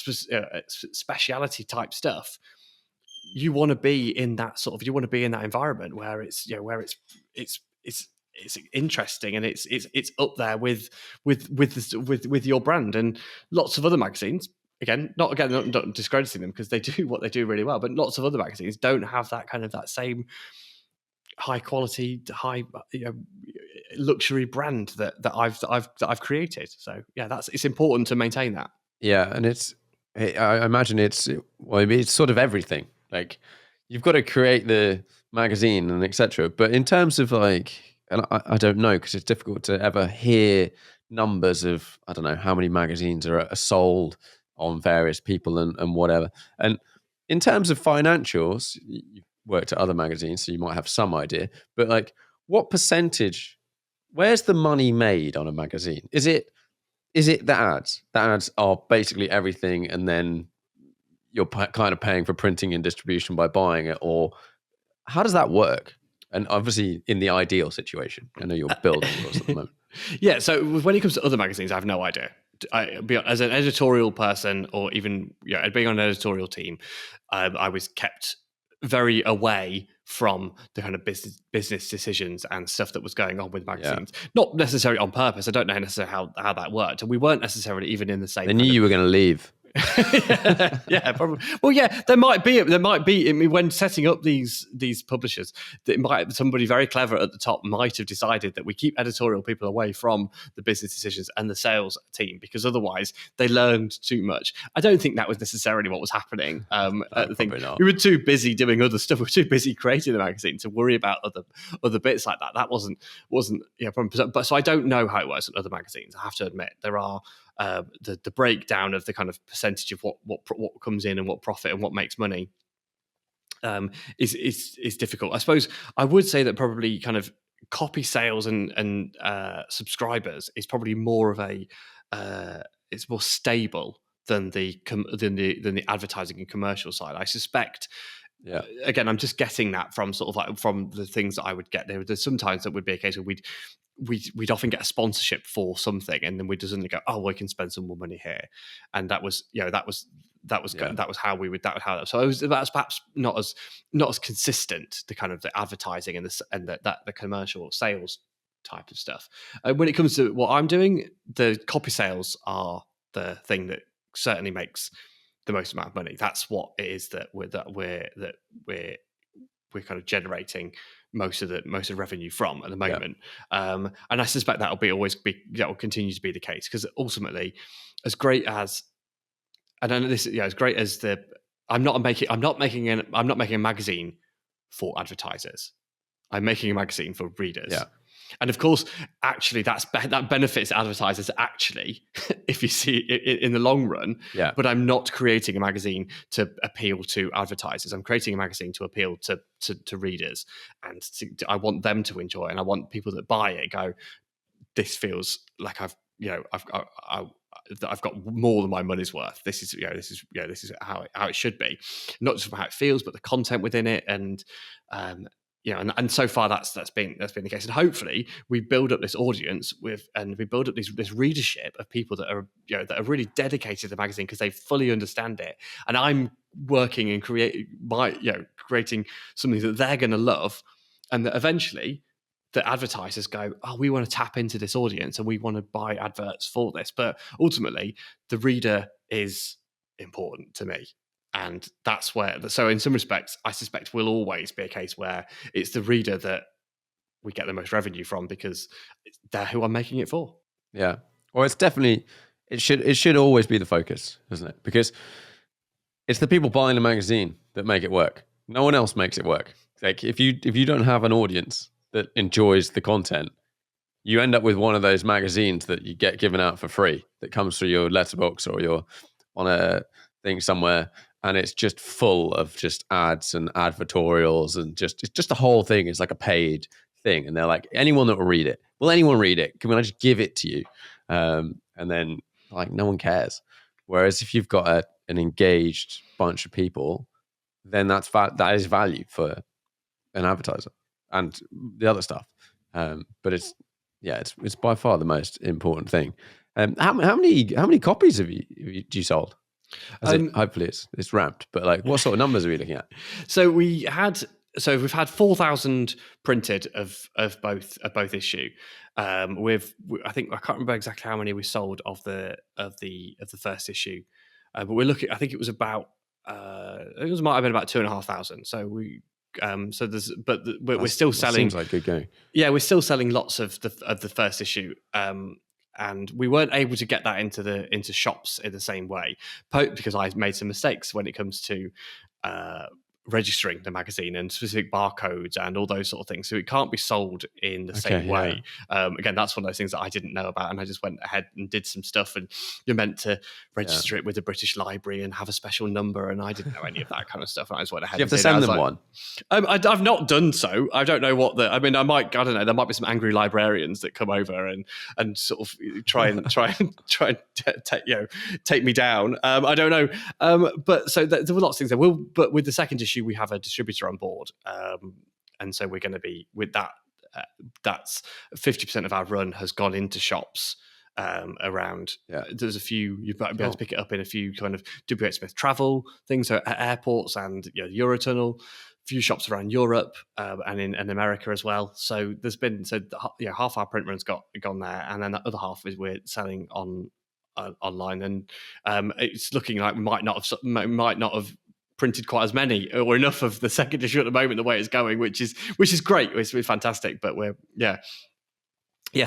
speciality type stuff, you want to be in that environment where it's interesting, and it's up there with your brand. And lots of other magazines, not discrediting them, because they do what they do really well, but lots of other magazines don't have that same high quality, high luxury brand that I've created. So yeah, it's important to maintain that. Yeah, and I imagine it's sort of everything. Like, you've got to create the magazine and etc. But in terms of and I don't know, because it's difficult to ever hear numbers of, I don't know how many magazines are sold on various people and whatever. And in terms of financials, you've worked at other magazines, so you might have some idea. But what percentage? Where's the money made on a magazine? Is it the ads? The ads are basically everything, and then you're kind of paying for printing and distribution by buying it, or how does that work? And obviously, in the ideal situation, I know you're building yours at the moment. Yeah, so when it comes to other magazines, I have no idea. As an editorial person, or even being on an editorial team, I was kept very away from the kind of business decisions and stuff that was going on with magazines. Yeah. Not necessarily on purpose. I don't know necessarily how that worked. And we weren't necessarily even in the same. They knew you were going to leave. Yeah, probably. Well, yeah, there might be. I mean, when setting up these publishers, somebody very clever at the top might have decided that we keep editorial people away from the business decisions and the sales team, because otherwise they learned too much. I don't think that was necessarily what was happening. I think we were too busy doing other stuff. We were too busy creating the magazine to worry about other bits like that. That wasn't But so I don't know how it works in other magazines. I have to admit, there are. The breakdown of the kind of percentage of what comes in and what profit and what makes money is difficult. I suppose I would say that probably kind of copy sales and subscribers is probably more of it's more stable than the advertising and commercial side. I suspect. Yeah. Again, I'm just getting that from sort of from the things that I would get. There's sometimes that would be a case where we'd often get a sponsorship for something, and then we'd suddenly go, oh, we can spend some more money here, and that was how we would that. So that's perhaps not as consistent, the kind of the advertising and the commercial sales type of stuff. When it comes to what I'm doing, the copy sales are the thing that certainly makes the most amount of money. That's what it is that we're kind of generating most of the revenue from at the moment. Yeah. And I suspect that will continue to be the case, because ultimately, as great as, and I know this, as great as I'm not making a magazine for advertisers. I'm making a magazine for readers. Yeah. And of course, actually, that benefits advertisers, actually, if you see it in the long run. Yeah. But I'm not creating a magazine to appeal to advertisers. I'm creating a magazine to appeal to readers, and I want them to enjoy, and I want people that buy it go, this feels like I've got more than my money's worth. This is how it should be, not just from how it feels, but the content within it, and and so far that's been the case. And hopefully we build up this audience and we build up this readership of people that are really dedicated to the magazine because they fully understand it. And I'm working and creating something that they're going to love, and that eventually the advertisers go, oh, we want to tap into this audience and we want to buy adverts for this. But ultimately, the reader is important to me. And that's so in some respects, I suspect will always be a case where it's the reader that we get the most revenue from, because they're who I'm making it for. Yeah. Well, it's definitely, it should always be the focus, isn't it? Because it's the people buying the magazine that make it work. No one else makes it work. like if you don't have an audience that enjoys the content, you end up with one of those magazines that you get given out for free that comes through your letterbox or you're on a thing somewhere, and it's just full of just ads and advertorials and it's just the whole thing is like a paid thing, and they're like, anyone that will read it, will anyone read it? Can I just give it to you? And then like no one cares. Whereas if you've got an engaged bunch of people, then that is value for an advertiser and the other stuff. But it's by far the most important thing. How many copies have you sold? Hopefully it's ramped, but like what sort of numbers are we looking at? So we've had 4,000 printed of both issue. I think I can't remember exactly how many we sold of the first issue, but we're looking. I think it was about might have been about 2,500. So we. We're still selling. Seems like good going. Yeah, we're still selling lots of the first issue, and we weren't able to get that into shops in the same way because I made some mistakes when it comes to registering the magazine and specific barcodes and all those sort of things. So it can't be sold in the same way. Again, that's one of those things that I didn't know about, and I just went ahead and did some stuff. And you're meant to register it with the British Library and have a special number, and I didn't know any of that kind of stuff. And I just went ahead. You have to send them one. I've not done so. I don't know what I don't know. There might be some angry librarians that come over and sort of try and take me down. I don't know. But so there were lots of things there. But with the second issue, we have a distributor on board, and so we're going to be with that. That's 50% of our run has gone into shops around. There's a few you've got to be able to pick it up in a few kind of WH Smith travel things, so at airports and Eurotunnel. Few shops around Europe and in America as well. So there's been half our print run's gone there, and then the other half is we're selling online, and it's looking like we might not have printed quite as many or enough of the second issue at the moment, the way it's going, which is great. It's fantastic, but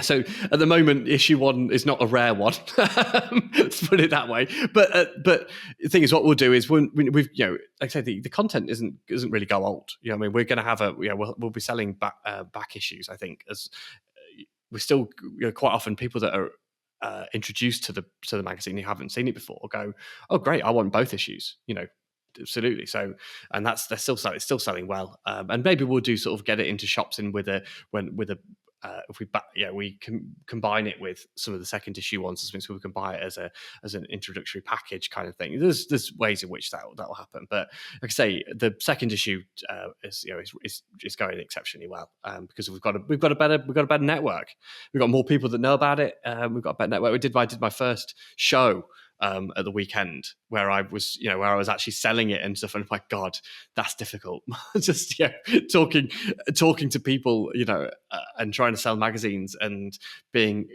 so at the moment, issue 1 is not a rare one. Let's put it that way. But the thing is, what we'll do is we've like I said, the content doesn't really go old. We're going to have we'll be selling back issues. I think as we're still quite often people that are introduced to the magazine who haven't seen it before go, oh great, I want both issues. Absolutely. So, and it's still selling well. And maybe we'll do sort of get it into shops if we can combine it with some of the second issue ones, so we can buy it as an introductory package kind of thing. There's ways in which that will happen, but like I say, the second issue is going exceptionally well because we've got a better network. We've got more people that know about it. We've got a better network. I did my first show at the weekend where I was actually selling it and stuff, and my God, that's difficult. Just talking to people, and trying to sell magazines and being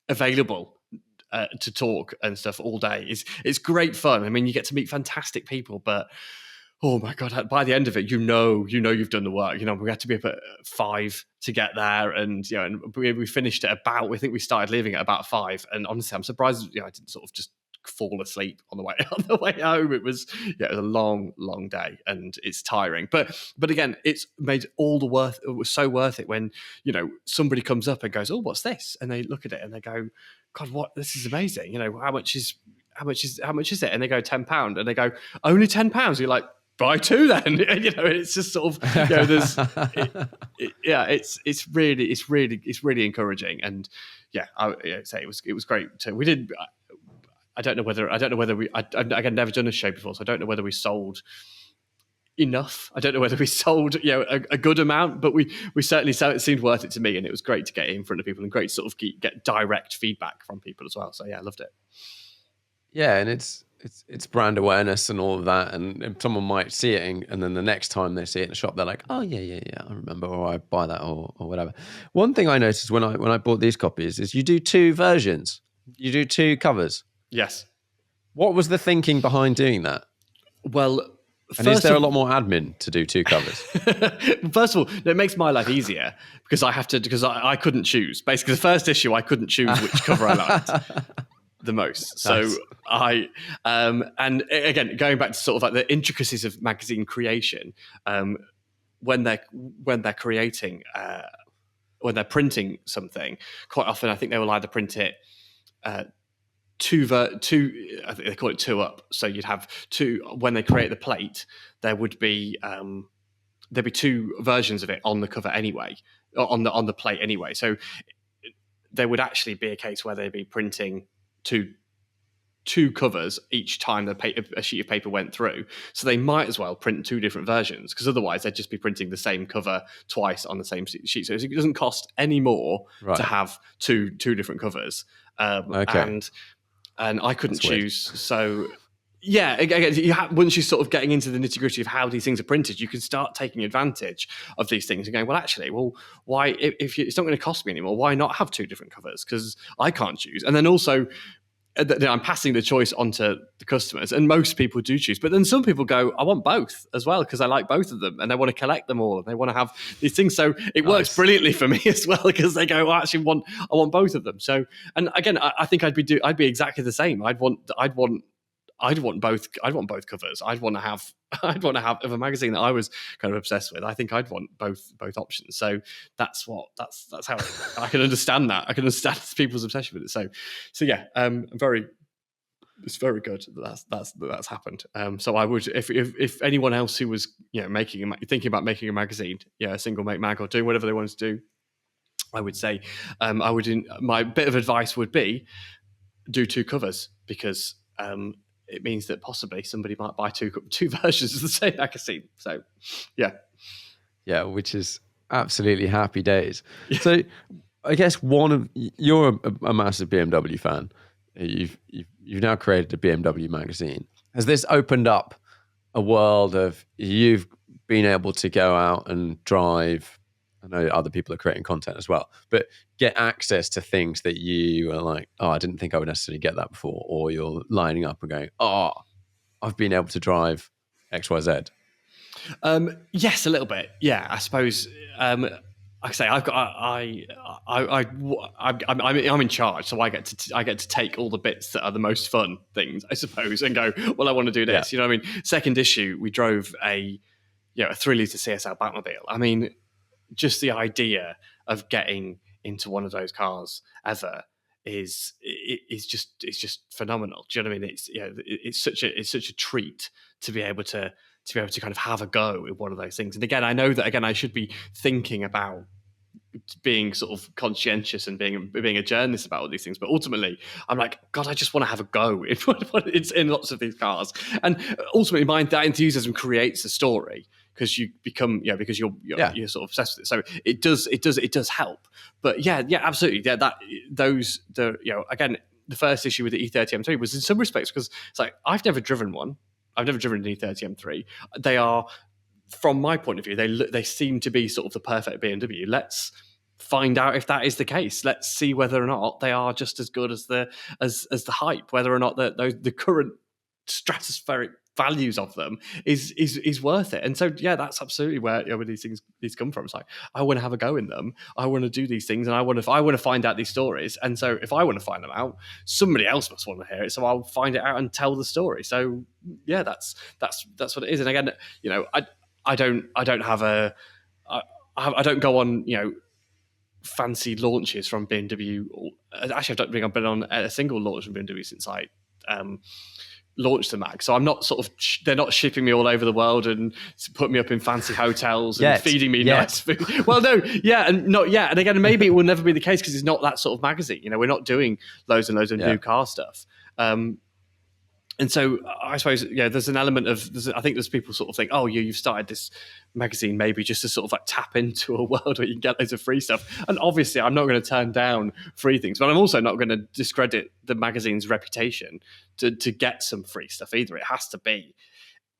available to talk and stuff all day it's great fun. I mean, you get to meet fantastic people, but oh my God, by the end of it, you've done the work. We had to be up at 5 to get there, and and we finished at about. I think we started leaving at about 5. And honestly, I'm surprised. I didn't sort of just fall asleep on the way home. It was a long day, and it's tiring. But again, it's made all the worth. It was so worth it when somebody comes up and goes, "Oh, what's this?" And they look at it and they go, "God, what? This is amazing." How much is it? And they go £10, and they go, "Only £10." You're like, buy 2 then. It's just sort of there's it's really encouraging, and I say it was great. We did. I don't know whether we. I've never done a show before, so I don't know whether we sold enough. I don't know whether we sold a good amount, but we certainly it seemed worth it to me, and it was great to get it in front of people and great to sort of get direct feedback from people as well. So I loved it. Yeah, and it's brand awareness and all of that, and someone might see it, and then the next time they see it in the shop, they're like, "Oh yeah, I remember," or "I buy that," or whatever. One thing I noticed when I bought these copies is you do 2 versions, you do 2 covers. Yes. What was the thinking behind doing that? Well, and is there a lot more admin to do 2 covers? First of all, it makes my life easier because I couldn't choose. Basically, the first issue I couldn't choose which cover I liked. the most. Nice. So and again, going back to sort of like the intricacies of magazine creation, when they're creating, when they're printing something, quite often I think they will either print it two. I think they call it two up. So you'd have two when they create the plate. There would be there'd be two versions of it on the cover anyway, on the plate anyway. So there would actually be a case where they'd be printing two covers each time a sheet of paper went through. So they might as well print two different versions, because otherwise they'd just be printing the same cover twice on the same sheet. So it doesn't cost any more to have two different covers. And I couldn't choose. So yeah, again, once you're sort of getting into the nitty gritty of how these things are printed, you can start taking advantage of these things and going, well, actually, why, if it's not going to cost me anymore, why not have two different covers? Because I can't choose. And then also, I'm passing the choice onto the customers, and most people do choose. But then some people go, I want both as well, because I like both of them, and they want to collect them all, and they want to have these things. So it works brilliantly for me as well, because they go, I want both of them. So, and again, I think I'd be exactly the same. I'd want both. I'd want both covers. I'd want to have of a magazine that I was kind of obsessed with. I think I'd want both options. So that's how I can understand that. I can understand people's obsession with it. So yeah, it's very good that that's happened. So I would, if anyone else who was thinking about making a magazine, a single make mag, or doing whatever they wanted to do, I would say, my bit of advice would be do two covers, because it means that possibly somebody might buy two versions of the same magazine. So, yeah, which is absolutely happy days. So, I guess you're a massive BMW fan. You've now created a BMW magazine. Has this opened up a world of you've been able to go out and drive? I know other people are creating content as well, but get access to things that you are like, I didn't think I would necessarily get that before. Or you're lining up and going, I've been able to drive XYZ. Yes, a little bit. Yeah, I suppose. Like I say, I'm in charge, so I get to take all the bits that are the most fun things, I suppose, and go, well, I want to do this. Yeah. You know what I mean? Second issue, we drove a 3-litre CSL Batmobile. I mean, just the idea of getting into one of those cars ever is just phenomenal. Do you know what I mean? It's such a treat to be able to kind of have a go at one of those things. And again, I know that I should be thinking about being sort of conscientious and being a journalist about all these things, but ultimately I'm like, God, I just want to have a go in lots of these cars. And ultimately that enthusiasm creates a story, because you become because you're sort of obsessed with it. So it does help. But yeah, absolutely. Again, the first issue with the E30 M3 was in some respects, because it's like, I've never driven one. I've never driven an E30 M3. They are, from my point of view, they seem to be sort of the perfect BMW. Let's find out if that is the case. Let's see whether or not they are just as good as the hype. Whether or not the current stratospheric values of them is worth it. And so that's absolutely where these come from. It's like, I want to have a go in them. I want to do these things, and I want to find out these stories. And so if I want to find them out, somebody else must want to hear it. So I'll find it out and tell the story. So yeah, that's what it is. And again, I don't go on fancy launches from BMW. Actually, I don't think I've been on a single launch from BMW since I launched the mag. So I'm not sort of, they're not shipping me all over the world and putting me up in fancy hotels and feeding me nice food. Well, no, and not yet. And again, maybe it will never be the case, because it's not that sort of magazine. We're not doing loads and loads of new car stuff. And so I suppose, there's an element of, I think there's people sort of think, oh, you've started this magazine maybe just to sort of like tap into a world where you can get loads of free stuff. And obviously I'm not going to turn down free things, but I'm also not going to discredit the magazine's reputation to get some free stuff either. It has to be,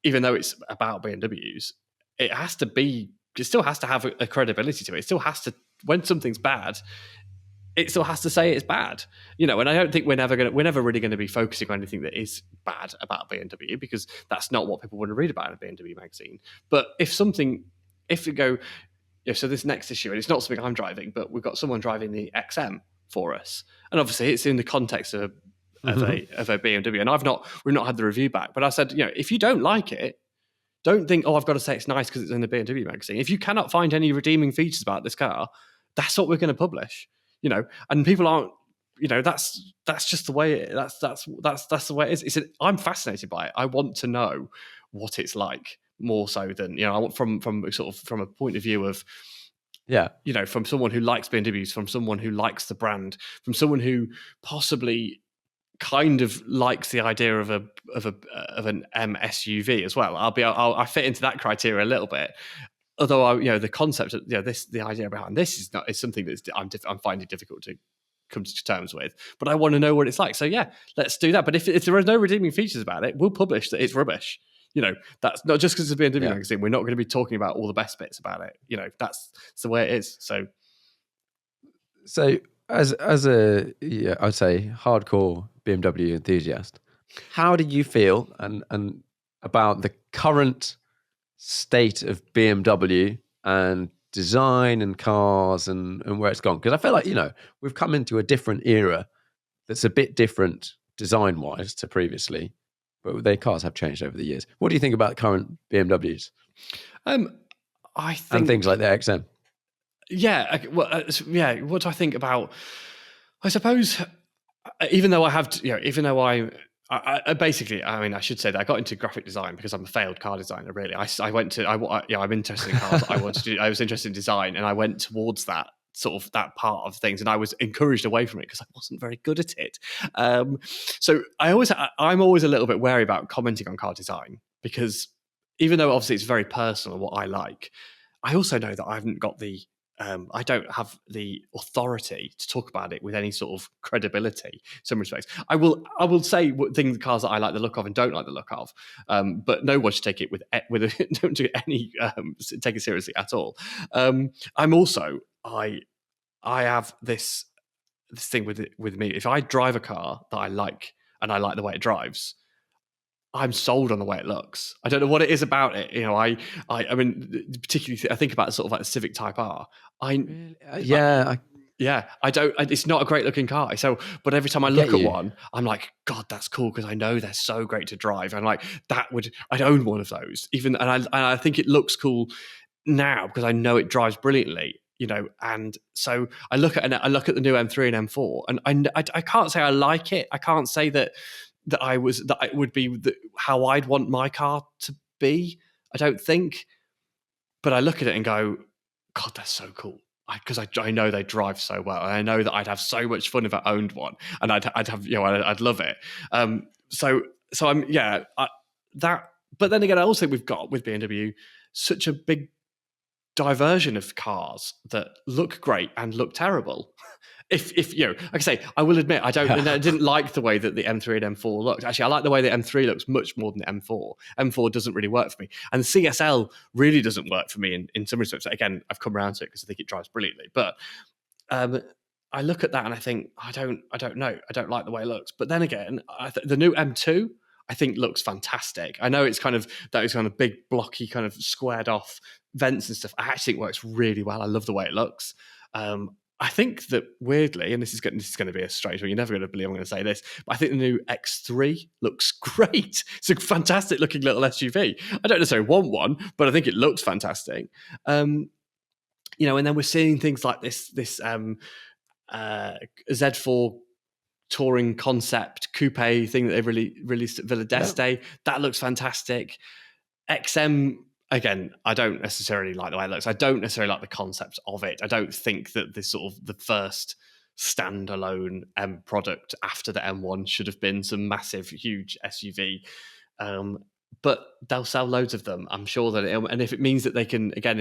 even though it's about BMWs, it still has to have a credibility to it. It still has to, when something's bad, it still has to say it's bad, and I don't think we're never really going to be focusing on anything that is bad about BMW, because that's not what people want to read about in a BMW magazine. But if you go, so this next issue, and it's not something I'm driving, but we've got someone driving the XM for us, and obviously it's in the context of of a BMW, and we've not had the review back. But I said, if you don't like it, don't think, oh, I've got to say it's nice because it's in the BMW magazine. If you cannot find any redeeming features about this car, that's what we're going to publish. And people aren't. That's just the way that's the way it is. I'm fascinated by it. I want to know what it's like more so than I want from a point of view of from someone who likes BMWs, from someone who likes the brand, from someone who possibly kind of likes the idea of an M SUV as well. I fit into that criteria a little bit. Although the concept of the idea behind this is something that I'm finding difficult to come to terms with, but I want to know what it's like. So yeah, let's do that. But if there are no redeeming features about it, we'll publish that it's rubbish. That's not just because it's a BMW magazine. We're not going to be talking about all the best bits about it. That's the way it is. So as a I'd say hardcore BMW enthusiast, how do you feel and about the current state of BMW and design and cars and where it's gone? Because I feel like we've come into a different era that's a bit different design wise to previously, but their cars have changed over the years. What do you think about current BMWs? I think, and things like the XM. What do I think about? I suppose, even though I have, I basically, I should say that I got into graphic design because I'm a failed car designer. Really, I'm interested in cars. I was interested in design, and I went towards that that part of things, and I was encouraged away from it because I wasn't very good at it. So I'm always a little bit wary about commenting on car design, because even though obviously it's very personal what I like, I also know that I haven't got I don't have the authority to talk about it with any sort of credibility. In some respects, I will say cars that I like the look of and don't like the look of, but no one should take it don't do any take it seriously at all. I'm also I have this thing with me. If I drive a car that I like and I like the way it drives, I'm sold on the way it looks. I don't know what it is about it. I mean, particularly I think about sort of like the Civic Type R. I don't. It's not a great looking car. So, but every time I look at one, I'm like, God, that's cool, because I know they're so great to drive. I'm like, I'd own one of those. And I think it looks cool now because I know it drives brilliantly. And so I look at the new M3 and M4, and I can't say I like it. I can't say that it would be how I'd want my car to be. I don't think, but I look at it and go, God, that's so cool, because I know they drive so well, and I know that I'd have so much fun if I owned one, and I'd have I'd love it. So I'm that. But then again, I also think we've got with BMW such a big diversion of cars that look great and look terrible. If like I say, I will admit I didn't like the way that the M3 and M4 looked. Actually, I like the way the M3 looks much more than the M4. M4 doesn't really work for me, and the CSL really doesn't work for me in some respects. Again, I've come around to it because I think it drives brilliantly. But I look at that and I think I don't know. I don't like the way it looks. But then again, the new M2 I think looks fantastic. I know it's kind of big blocky, kind of squared off vents and stuff. I actually think it works really well. I love the way it looks. I think that weirdly, and this is going to be a strange one, you're never going to believe I'm going to say this, but I think the new X3 looks great. It's a fantastic looking little SUV. I don't necessarily want one, but I think it looks fantastic. And then we're seeing things like this Z4 touring concept coupe thing that they've released at Villa d'Este. Yeah. That looks fantastic. XM, again, I don't necessarily like the way it looks. I don't necessarily like the concept of it. I don't think that this sort of the first standalone M product after the M1 should have been some massive, huge SUV. But they'll sell loads of them. I'm sure that and if it means that they can, again,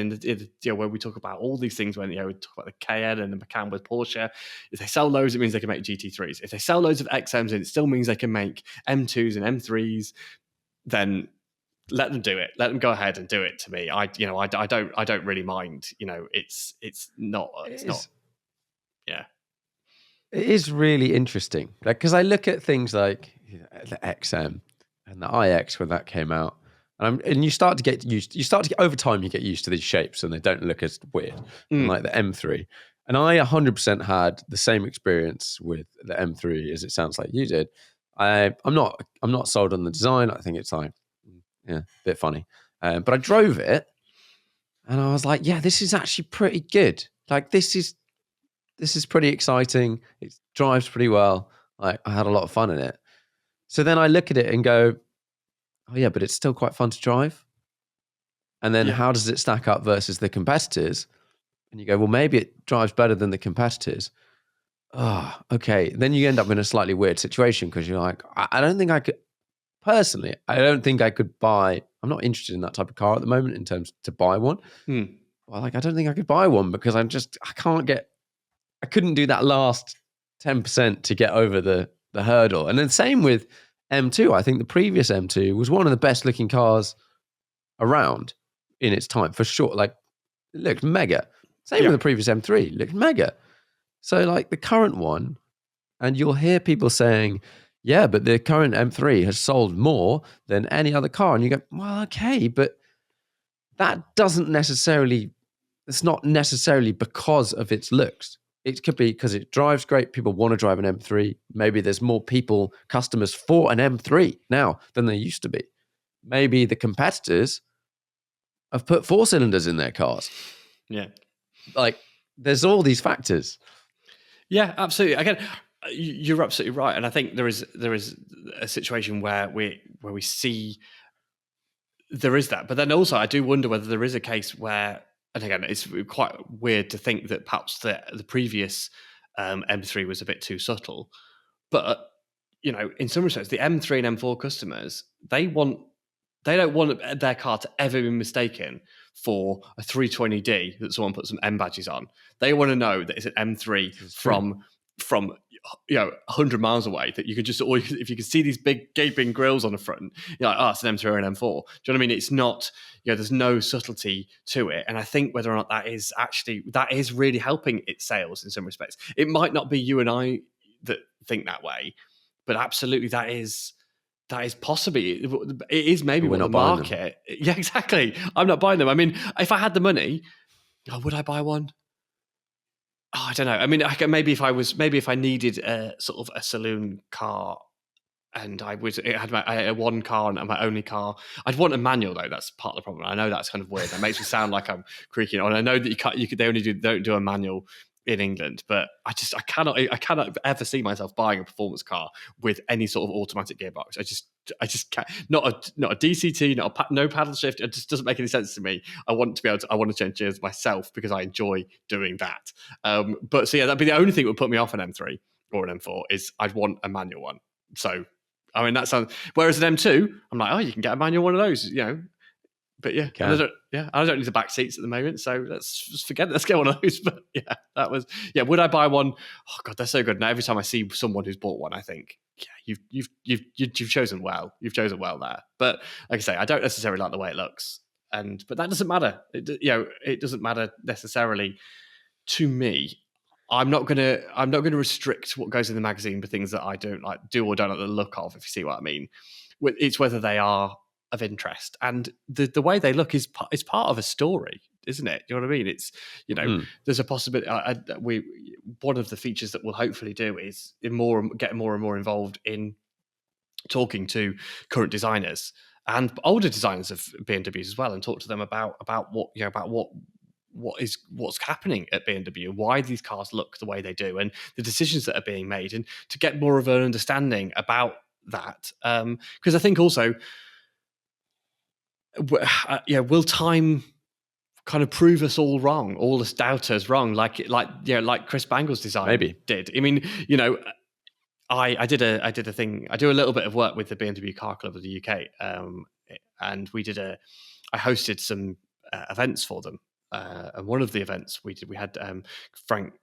when we talk about all these things, when we talk about the Cayenne and the Macan with Porsche, if they sell loads, it means they can make GT3s. If they sell loads of XMs, it still means they can make M2s and M3s. Then let them do it. Let them go ahead and do it. To me, I don't really mind. It's not. Yeah. It is really interesting, because I look at things like the XM and the iX when that came out, and you start to get used. You start to get over time. You get used to these shapes, and they don't look as weird. And like the M3, and I 100% had the same experience with the M3 as it sounds like you did. I'm not sold on the design. I think it's like, yeah, a bit funny. But I drove it, and I was like, yeah, this is actually pretty good. Like this is pretty exciting. It drives pretty well. Like I had a lot of fun in it. So then I look at it and go, oh yeah, but it's still quite fun to drive. And then Yeah. how does it stack up versus the competitors? And you go, well, maybe it drives better than the competitors. Oh, okay. Then you end up in a slightly weird situation because you're like, I don't think I could, personally, I don't think I could buy, I'm not interested in that type of car at the moment in terms to buy one. Well, like, I don't think I could buy one because I couldn't do that last 10% to get over the hurdle. And then same with M2. I think the previous M2 was one of the best looking cars around in its time for sure. Like, it looked mega. Same with the previous M3, looked mega. So like the current one, and you'll hear people saying, yeah, but the current M3 has sold more than any other car. And you go, well, okay, but that doesn't necessarily, it's not necessarily because of its looks. It could be because it drives great. People want to drive an M3. Maybe there's more customers for an M3 now than there used to be. Maybe the competitors have put 4 cylinders in their cars. Yeah. Like there's all these factors. Yeah, absolutely. Again, you're absolutely right, and I think there is a situation where we see there is that, but then also I do wonder whether there is a case where, and again, it's quite weird to think that perhaps the previous M3 was a bit too subtle, but in some respects, the M3 and M4 customers they don't want their car to ever be mistaken for a 320D that someone put some M badges on. They want to know that it's an M3 from 100 miles away, that you could just, or if you can see these big gaping grills on the front, you're like, oh, it's an M3 or an M4. Do you know what I mean? It's not, there's no subtlety to it. And I think whether or not that is really helping its sales in some respects. It might not be you and I that think that way, but absolutely that is possibly, it is maybe what the market. Yeah, exactly. I'm not buying them. I mean, if I had the money, would I buy one? Oh, I don't know. I mean, maybe if I needed a sort of a saloon car, and I had one car and my only car, I'd want a manual though. That's part of the problem. I know that's kind of weird. That makes me sound like I'm creaking on. I know that they only don't do a manual in England, but I cannot ever see myself buying a performance car with any sort of automatic gearbox. I just can't. Not a DCT, no paddle shift. It just doesn't make any sense to me. I want to change gears myself because I enjoy doing that. But so yeah, that'd be the only thing that would put me off an M3 or an M4 is I'd want a manual one. So I mean that sounds. Whereas an M2, I'm like, oh, you can get a manual one of those, But yeah, I don't need the back seats at the moment, so let's just forget it. Let's get one of those. But yeah, that was Would I buy one? Oh god, they're so good. Now every time I see someone who's bought one, I think, yeah, you've chosen well. You've chosen well there. But like I say, I don't necessarily like the way it looks, but that doesn't matter. It doesn't matter necessarily to me. I'm not gonna restrict what goes in the magazine for things that I don't do or don't like the look of. If you see what I mean, it's whether they are of interest, and the way they look is part of a story, isn't it? Do you know what I mean? It's there's a possibility. One of the features that we'll hopefully do is get more and more involved in talking to current designers and older designers of BMWs as well, and talk to them about what's happening at BMW, why these cars look the way they do, and the decisions that are being made, and to get more of an understanding about that. Because I think also, will time kind of prove us all wrong, all us doubters wrong, like Chris Bangle's design did. I mean, I did a thing. I do a little bit of work with the BMW Car Club of the UK, and I hosted some events for them. And one of the events we had Frank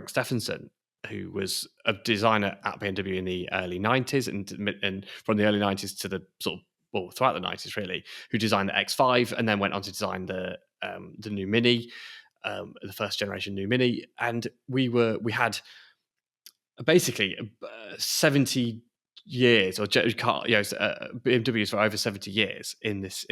Stephenson, who was a designer at BMW in the early 90s, and from the early 90s to the sort of throughout the 90s really, who designed the X5 and then went on to design the new Mini, the first generation new Mini, and we had basically 70 years, or BMWs for over 70 years in this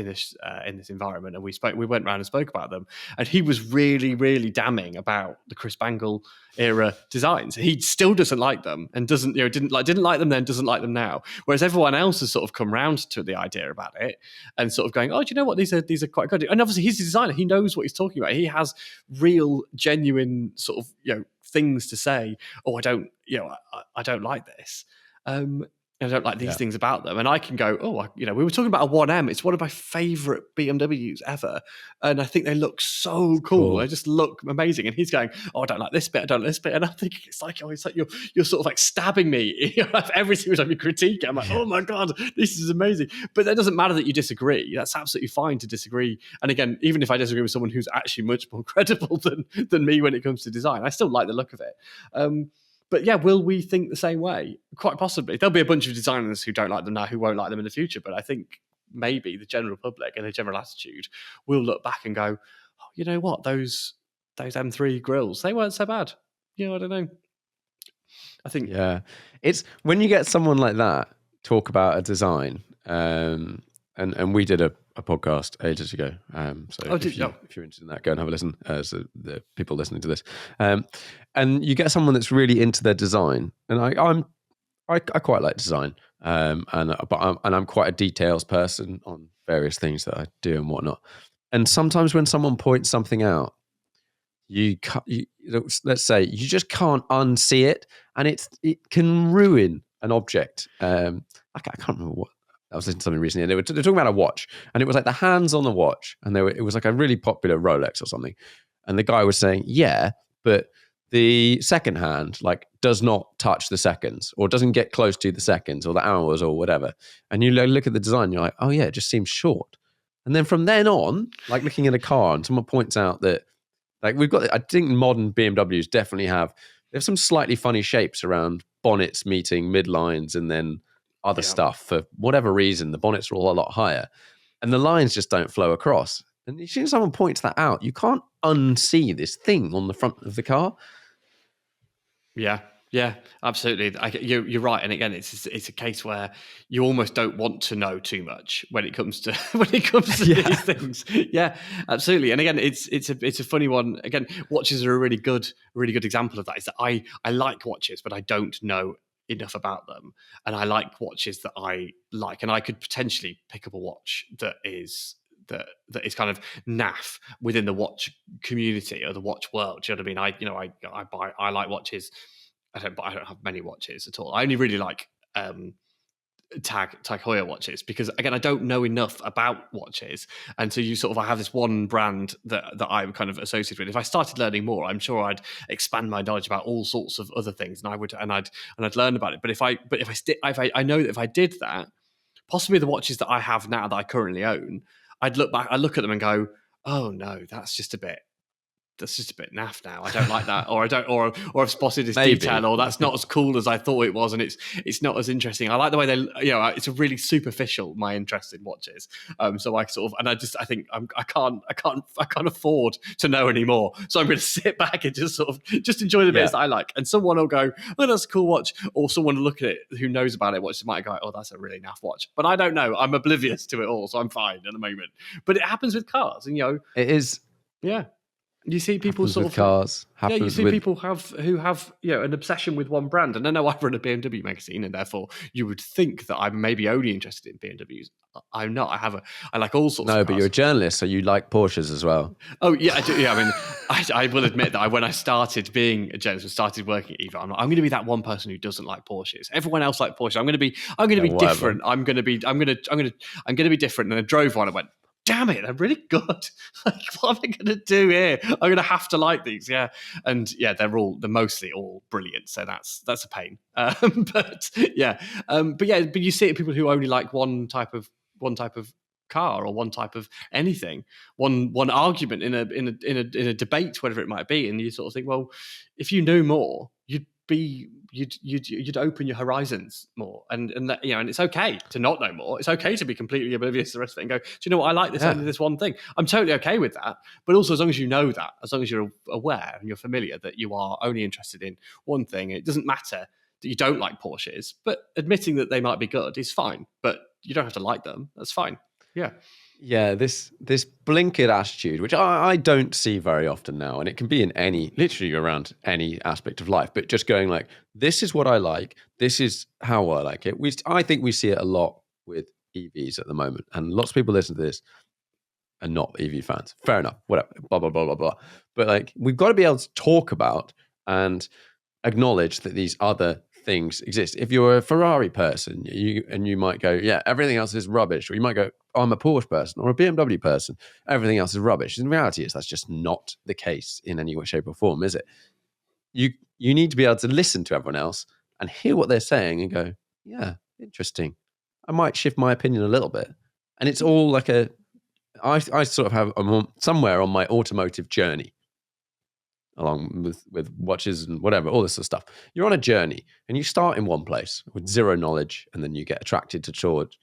environment, and we went around and spoke about them, and he was really, really damning about the Chris Bangle era designs. He still doesn't like them, and didn't like them then, doesn't like them now. Whereas everyone else has sort of come round to the idea about it and sort of going, oh, do you know what, these are quite good. And obviously he's a designer, he knows what he's talking about. He has real, genuine sort of things to say. Oh, I don't like this. I don't like these things about them. And I can go, we were talking about a 1M. It's one of my favorite BMWs ever. And I think they look so cool. They just look amazing. And he's going, I don't like this bit. I don't like this bit. And I think it's like you're sort of like stabbing me every single time you critique it. I'm like, oh my God, this is amazing. But that doesn't matter that you disagree. That's absolutely fine to disagree. And again, even if I disagree with someone who's actually much more credible than me when it comes to design, I still like the look of it. But yeah, will we think the same way? Quite possibly. There'll be a bunch of designers who don't like them now, who won't like them in the future. But I think maybe the general public and the general attitude will look back and go, oh, you know what? Those M3 grills, they weren't so bad. I don't know. I think... Yeah. It's when you get someone like that talk about a design, and we did a podcast ages ago. So if you're interested in that, go and have a listen. So the people listening to this, and you get someone that's really into their design, and I quite like design, but I'm quite a details person on various things that I do and whatnot. And sometimes when someone points something out, let's say you just can't unsee it, and it can ruin an object. I can't remember what. I was listening to something recently, and they were talking about a watch, and it was like the hands on the watch, and it was like a really popular Rolex or something, and the guy was saying, yeah, but the second hand does not touch the seconds, or doesn't get close to the seconds or the hours or whatever. And you look at the design, and you're like, oh yeah, it just seems short. And then from then on, like looking at a car, and someone points out that we've got, I think modern BMWs definitely have some slightly funny shapes around bonnets meeting midlines, and then other stuff. For whatever reason, the bonnets are all a lot higher, and the lines just don't flow across. And as soon as someone points that out, you can't unsee this thing on the front of the car. Yeah, absolutely. You're right. And again, it's a case where you almost don't want to know too much when it comes to these things. Yeah, absolutely. And again, it's a funny one. Again, watches are a really good example of that. Is that I like watches, but I don't know enough about them, and I like watches that I like, and I could potentially pick up a watch that is kind of naff within the watch community or the watch world. Do you know what I mean? I like watches. I don't have many watches at all. I only really like Tag Heuer watches, because again, I don't know enough about watches, and so I have this one brand that I'm kind of associated with. If I started learning more, I'm sure I'd expand my knowledge about all sorts of other things, and I'd learn about it. But I know that if I did that, possibly the watches that I have now that I currently own, I'd look at them and go, oh no, that's just a bit naff now. I don't like that, or I've spotted this detail, or that's not as cool as I thought it was, and it's not as interesting. I like the way they, it's a really superficial, my interest in watches. So I I think I can't afford to know anymore. So I'm going to sit back and just enjoy the bits that I like. And someone will go, oh, that's a cool watch, or someone will look at it who knows about it, watch might go, oh, that's a really naff watch. But I don't know. I'm oblivious to it all, so I'm fine at the moment. But it happens with cars, and it is. Yeah. You see people sort of cars. You see people who have an obsession with one brand. And I know I run a BMW magazine, and therefore you would think that I'm maybe only interested in BMWs. I'm not. I like all sorts of cars. No, but you're a journalist, so you like Porsches as well. Oh yeah, I do. Yeah, I mean, I will admit that when I started being a journalist and started working at Eva, I'm going to be that one person who doesn't like Porsches. Everyone else likes Porsches. I'm going to be different. I'm going to be different. And I drove one and went, damn it, they're really good. Like, what am I going to do here? I'm going to have to like these, yeah. And yeah, they're mostly all brilliant. So that's a pain. But you see it in people who only like one type of car, or one type of anything, one argument in a debate, whatever it might be, and you sort of think, well, if you knew more, you'd open your horizons more, and that, and it's okay to not know more. It's okay to be completely oblivious to the rest of it and go, do you know what, I like this only this one thing. I'm totally okay with that. But also, as long as you know that, as long as you're aware and you're familiar that you are only interested in one thing, it doesn't matter that you don't like Porsches, but admitting that they might be good is fine. But you don't have to like them. That's fine. Yeah. Yeah, this blinkered attitude, which I don't see very often now, and it can be in literally around any aspect of life. But just going like, this is what I like, this is how I like it. I think we see it a lot with EVs at the moment, and lots of people listen to this are not EV fans. Fair enough, whatever, blah blah blah blah blah. But like, we've got to be able to talk about and acknowledge that these other things exist. If you're a Ferrari person, you might go, yeah, everything else is rubbish, or you might go, oh, I'm a Porsche person or a BMW person, everything else is rubbish. And the reality is that's just not the case in any way, shape, or form, is it? You need to be able to listen to everyone else and hear what they're saying and go, yeah, interesting. I might shift my opinion a little bit. And it's all like I sort of have somewhere on my automotive journey, along with watches and whatever, all this sort of stuff. You're on a journey and you start in one place with zero knowledge, and then you get attracted towards,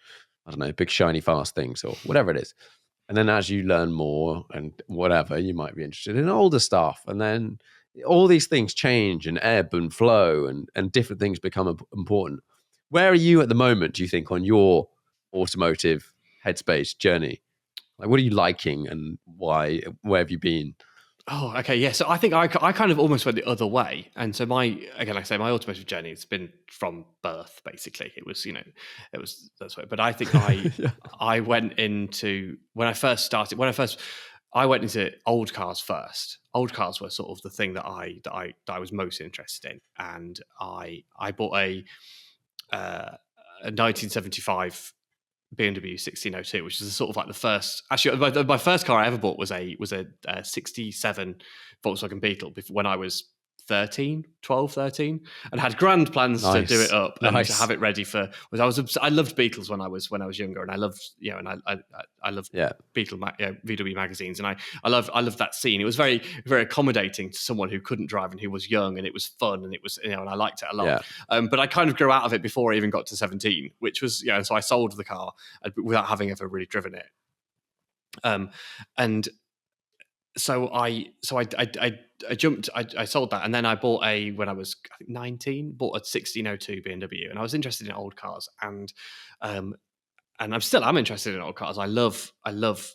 I don't know, big, shiny, fast things or whatever it is. And then as you learn more and whatever, you might be interested in older stuff. And then all these things change and ebb and flow, and different things become important. Where are you at the moment, do you think, on your automotive headspace journey? Like, what are you liking and why? Where have you been? Oh, okay, yeah. So I think I kind of almost went the other way, and so like I say, my automotive journey has been from birth. Basically, it was that's way. But I think Yeah. I went into I went into old cars first. Old cars were sort of the thing that I was most interested in, and I bought a 1975 BMW 1602, which is sort of like the first. Actually, my first car I ever bought was a 67 Volkswagen Beetle when I was 13, and had grand plans to do it Nice. up and to Nice. have it ready for. I loved Beetles when I was younger, and I loved I loved Yeah. VW magazines, and I loved that scene. It was very very accommodating to someone who couldn't drive and who was young, and it was fun, and it was and I liked it a lot. Yeah. But I kind of grew out of it before I even got to 17, which was so I sold the car without having ever really driven it. And so I jumped. I sold that, and then I bought when I was I think 19, bought a 1602 BMW, and I was interested in old cars, and I'm interested in old cars. I love the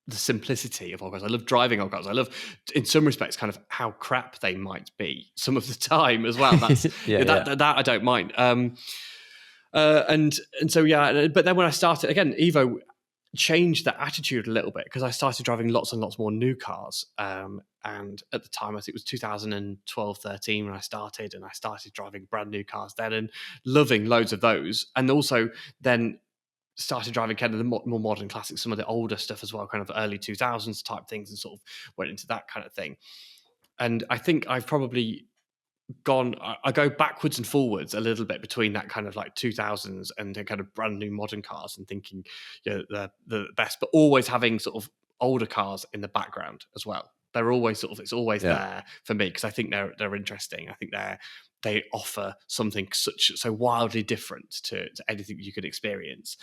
simplicity of old cars. I love driving old cars. I love, in some respects, kind of how crap they might be some of the time as well. That's that I don't mind. And so but then when I started again, Evo changed that attitude a little bit because I started driving lots and lots more new cars. And at the time, I think it was 2012, 13 when I started, and I started driving brand new cars then and loving loads of those. And also then started driving kind of the more modern classics, some of the older stuff as well, kind of early 2000s type things, and sort of went into that kind of thing. And I think I've probably I go backwards and forwards a little bit between that kind of like 2000s and the kind of brand new modern cars and thinking the best, but always having sort of older cars in the background as well. They're always it's always there for me because I think they're interesting. I think they offer something so wildly different to anything you could experience,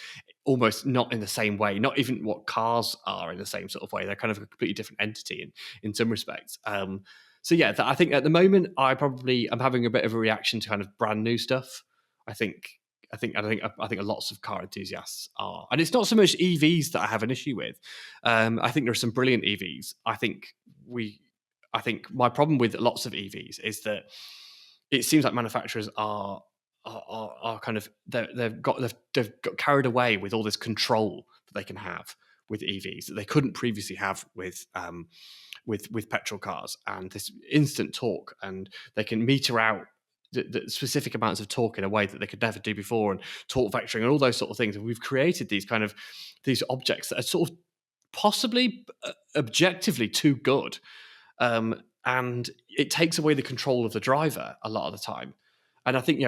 almost not in the same way, not even what cars are in the same sort of way. They're kind of a completely different entity in some respects. So yeah, I think at the moment I'm having a bit of a reaction to kind of brand new stuff. I think lots of car enthusiasts are, and it's not so much EVs that I have an issue with. I think there are some brilliant EVs. I think my problem with lots of EVs is that it seems like manufacturers are kind of they've got carried away with all this control that they can have with EVs that they couldn't previously have with petrol cars, and this instant torque, and they can meter out the specific amounts of torque in a way that they could never do before, and torque vectoring and all those sort of things. And we've created these objects that are sort of possibly objectively too good, and it takes away the control of the driver a lot of the time. And I think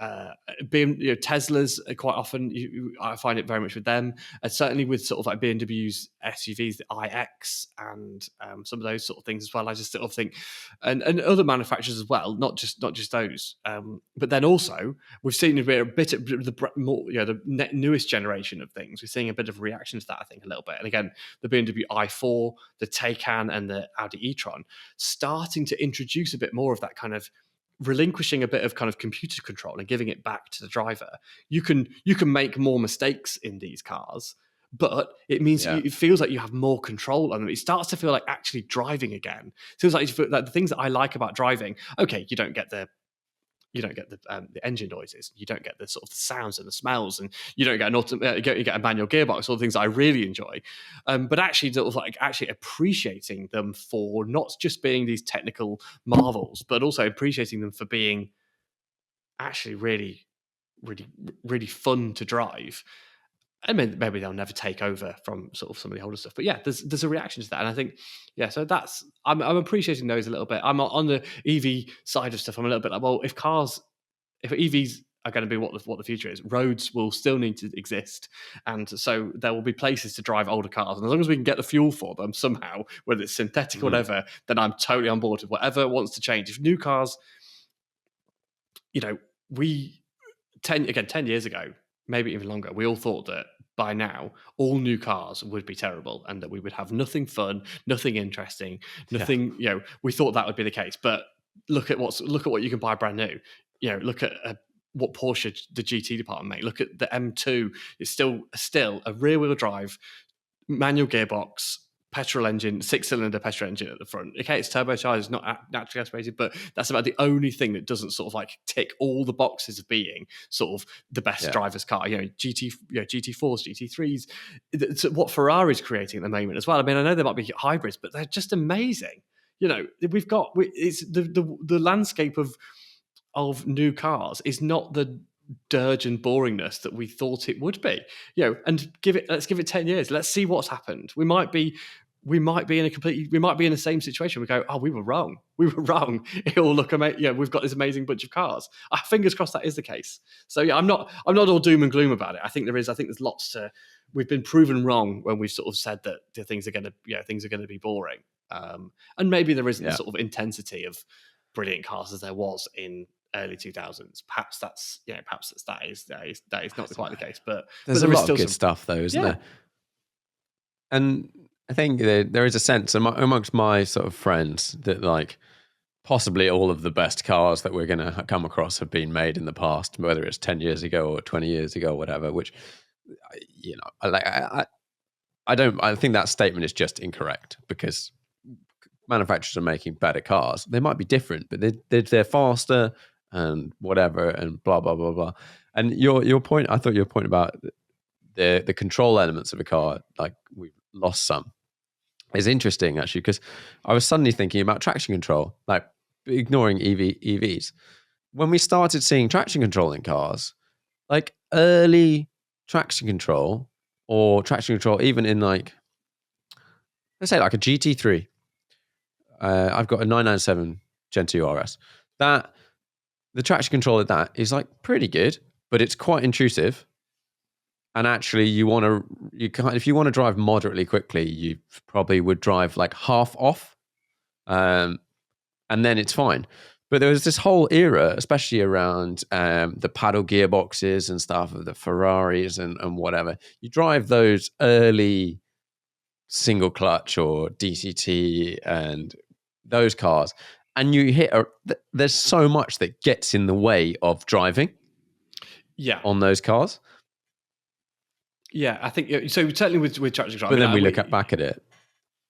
Teslas are quite often, I find it very much with them, and certainly with sort of like BMW's SUVs, the iX, and some of those sort of things as well. I just sort of think, and other manufacturers as well, not just those. But then also we've seen a bit of the more, the newest generation of things. We're seeing a bit of reaction to that, I think, a little bit. And again, the BMW i4, the Taycan, and the Audi e-tron starting to introduce a bit more of that kind of relinquishing a bit of kind of computer control and giving it back to the driver. You can make more mistakes in these cars, but it means it feels like you have more control on them. It starts to feel like actually driving again. It feels like the things that I like about driving. Okay, you don't get the engine noises, you don't get the sort of the sounds and the smells, and you don't get you get a manual gearbox, all the things that I really enjoy. But actually, sort of like actually appreciating them for not just being these technical marvels, but also appreciating them for being actually really, really, really fun to drive. I mean, maybe they'll never take over from sort of some of the older stuff, but yeah, there's a reaction to that, and I think so that's I'm appreciating those a little bit. I'm on the EV side of stuff. I'm a little bit like, well, if EVs are going to be what the future is, roads will still need to exist, and so there will be places to drive older cars, and as long as we can get the fuel for them somehow, whether it's synthetic or whatever, then I'm totally on board with whatever wants to change. If new cars, we 10 years ago, maybe even longer, we all thought that by now all new cars would be terrible and that we would have nothing fun, nothing interesting, nothing. We thought that would be the case, but look at what you can buy brand new. Look at what Porsche, the GT department, make. Look at the M2. It's still a rear-wheel drive, manual gearbox, petrol engine, 6-cylinder petrol engine at the front. Okay, it's turbocharged, it's not naturally aspirated, but that's about the only thing that doesn't sort of like tick all the boxes of being sort of the best driver's car. GT4s, GT3s. It's what Ferrari's creating at the moment as well. I mean, I know there might be hybrids, but they're just amazing. It's the landscape of new cars is not the dirge and boringness that we thought it would be. And let's give it 10 years. Let's see what's happened. We might be in the same situation. We go, oh, we were wrong. It will look amazing. We've got this amazing bunch of cars. Fingers crossed that is the case. So I'm not all doom and gloom about it. I think there's lots to. We've been proven wrong when we've sort of said that things are going to be boring. And maybe there isn't the sort of intensity of brilliant cars as there was in early 2000s. Perhaps that is not quite the case. But there's a lot of good stuff though, isn't there? And I think there is a sense amongst my sort of friends that like possibly all of the best cars that we're going to come across have been made in the past, whether it's 10 years ago or 20 years ago or whatever, which, I think that statement is just incorrect because manufacturers are making better cars. They might be different, but they're faster and whatever and blah, blah, blah, blah. And your point, I thought your point about the control elements of a car, like we've lost some, is interesting actually, because I was suddenly thinking about traction control, like ignoring EVs. When we started seeing traction control in cars, like early traction control or traction control even in like, let's say like a GT3, I've got a 997 Gen 2 RS. That the traction control of that is like pretty good, but it's quite intrusive. And actually, if you want to drive moderately quickly, you probably would drive like half off, and then it's fine. But there was this whole era, especially around the paddle gearboxes and stuff of the Ferraris and whatever. You drive those early single clutch or DCT and those cars, and you hit there's so much that gets in the way of driving on those cars. Yeah, I think so. Certainly with traction control. But then we look back at it.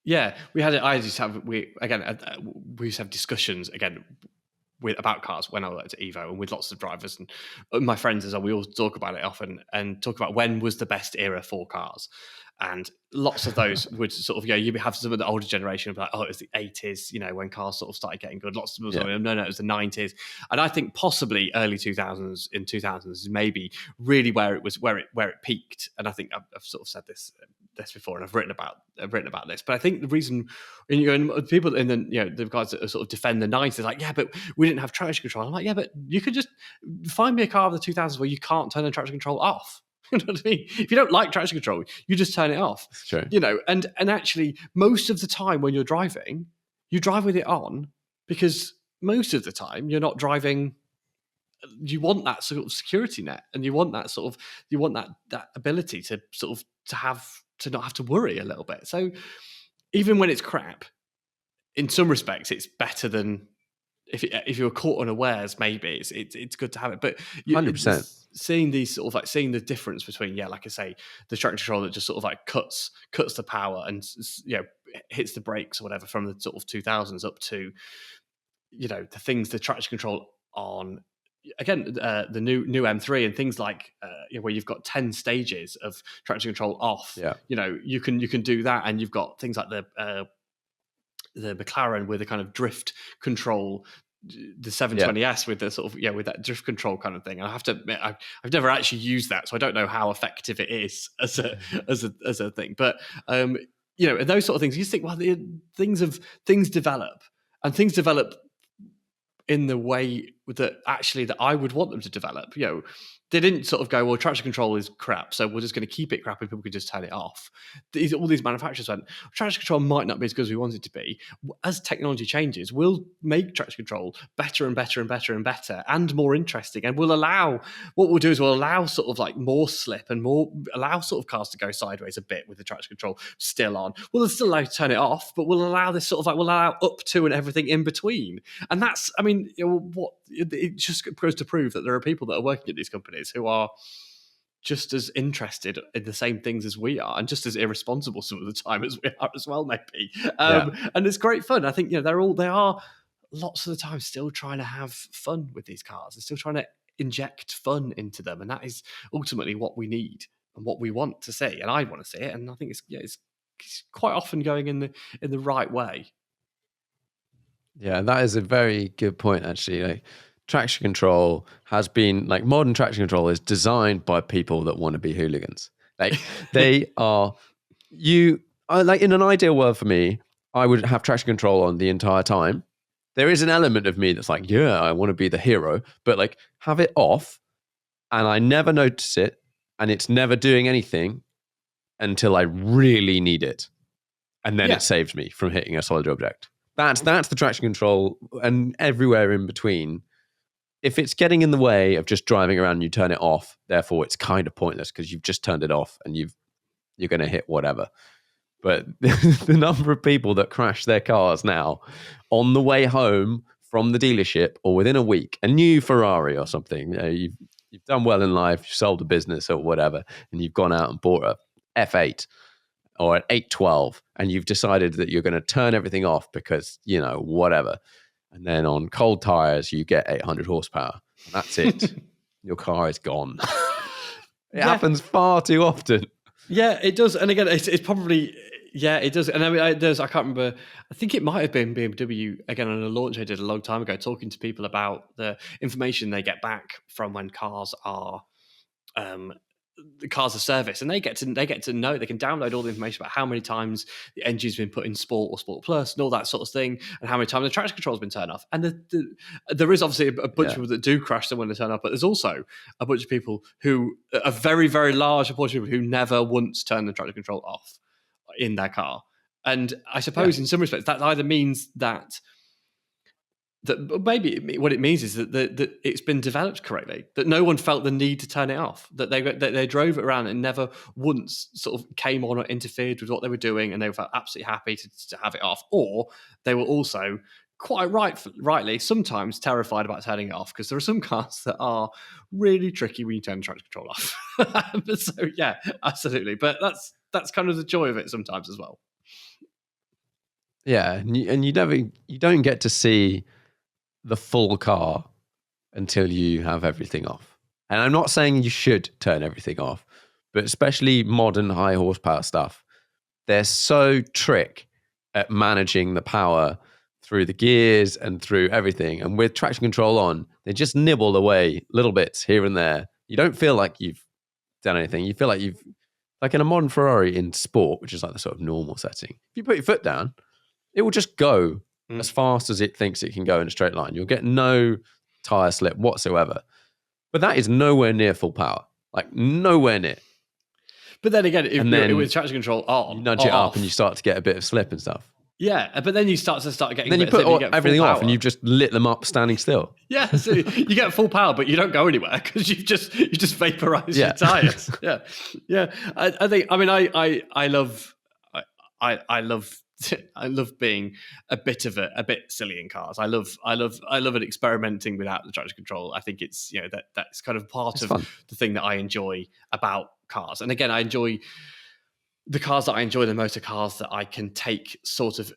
Yeah, we had it. We used to have discussions again about cars when I worked at Evo and with lots of drivers and my friends as well. We all talk about it often and talk about when was the best era for cars. And lots of those would sort of, you have some of the older generation like, oh, it was the 80s, when cars sort of started getting good. Lots of people no, it was the 90s. And I think possibly early 2000s, in 2000s, is maybe really where it peaked. And I think I've sort of said this this before, and I've written about this. But I think the reason, and people in the guys that sort of defend the 90s, like, yeah, but we didn't have traction control. I'm like, yeah, but you could just find me a car of the 2000s where you can't turn the traction control off. You know what I mean? If you don't like traction control, you just turn it off. That's true. And actually, most of the time when you're driving, you drive with it on, because most of the time you're not driving. You want that sort of security net, and you want that that ability to sort of to not have to worry a little bit. So even when it's crap, in some respects, it's better than if you were caught unawares. Maybe it's good to have it, but 100%. Seeing these sort of like seeing the difference between, like I say, the traction control that just sort of like cuts the power and hits the brakes or whatever from the sort of 2000s up to the things, the traction control on again the new M3 and things like where you've got 10 stages of traction control off. You can do that, and you've got things like the McLaren with the kind of drift control, the 720S with the sort of with that drift control kind of thing. And I have to admit, I've never actually used that, so I don't know how effective it is as a thing. But and those sort of things, you think, well, things develop in the way that I would want them to develop. They didn't sort of go, well, traction control is crap, so we're just going to keep it crap and people can just turn it off. All these manufacturers went, traction control might not be as good as we want it to be. As technology changes, we'll make traction control better and better and better and better and more interesting. And we'll allow sort of like more slip and allow sort of cars to go sideways a bit with the traction control still on. We'll still allow you to turn it off, but we'll allow this sort of like, we'll allow up to and everything in between. And that's, I mean, it just goes to prove that there are people that are working at these companies who are just as interested in the same things as we are, and just as irresponsible some of the time as we are as well, maybe. And it's great fun. I think they are lots of the time still trying to have fun with these cars. They're still trying to inject fun into them, and that is ultimately what we need and what we want to see. And I want to see it, and I think it's quite often going in the right way. Yeah, that is a very good point, actually. Like, traction control has been, like, modern traction control is designed by people that want to be hooligans. Like, they are, like, in an ideal world for me, I would have traction control on the entire time. There is an element of me that's like, yeah, I want to be the hero, but like, have it off and I never notice it, and it's never doing anything until I really need it. And then it saves me from hitting a solid object. That's the traction control, and everywhere in between. If it's getting in the way of just driving around and you turn it off, therefore it's kind of pointless because you've just turned it off and you're going to hit whatever. But the number of people that crash their cars now on the way home from the dealership or within a week, a new Ferrari or something, you've done well in life, you sold a business or whatever, and you've gone out and bought a F8 or an 812, and you've decided that you're going to turn everything off because, whatever. And then on cold tires, you get 800 horsepower. And that's it. Your car is gone. It happens far too often. Yeah, it does. And again, it's probably, it does. And I mean, it does. I can't remember. I think it might have been BMW, again, on a launch I did a long time ago, talking to people about the information they get back from when cars are the cars are serviced, and they get to know, they can download all the information about how many times the engine's been put in Sport or Sport Plus and all that sort of thing, and how many times the traction control has been turned off. And there is obviously a bunch of people that do crash them when they turn off, but there's also a bunch of people who, a very, very large proportion of people who never once turn the traction control off in their car. And I suppose in some respects that either means that maybe what it means is that it's been developed correctly, that no one felt the need to turn it off, that they drove it around and never once sort of came on or interfered with what they were doing, and they felt absolutely happy to have it off. Or they were also quite rightly sometimes terrified about turning it off, because there are some cars that are really tricky when you turn the traction control off. So yeah, absolutely. But that's kind of the joy of it sometimes as well. Yeah, and you don't get to see the full car until you have everything off. And I'm not saying you should turn everything off, but especially modern high horsepower stuff, they're so trick at managing the power through the gears and through everything. And with traction control on, they just nibble away little bits here and there. You don't feel like you've done anything. You feel like you've Like in a modern Ferrari in sport, which is like the sort of normal setting, if you put your foot down, it will just go as fast as it thinks it can go in a straight line. You'll get no tire slip whatsoever. But that is nowhere near full power. Like nowhere near. But then again, And then with traction control on, you nudge it up and you start to get a bit of slip and stuff. yeah, but then you start getting. Then you a bit of put slip, you get everything full off power. and you've just lit them up standing still. Yeah, so you get full power, but you don't go anywhere because you just vaporize your tires. Yeah. I think. I mean, I love I love I love being a bit silly in cars. I love it experimenting without the traction control. I think it's that's kind of part of fun. the thing that I enjoy about cars. And again, I enjoy the cars that I enjoy the most are cars that I can take sort of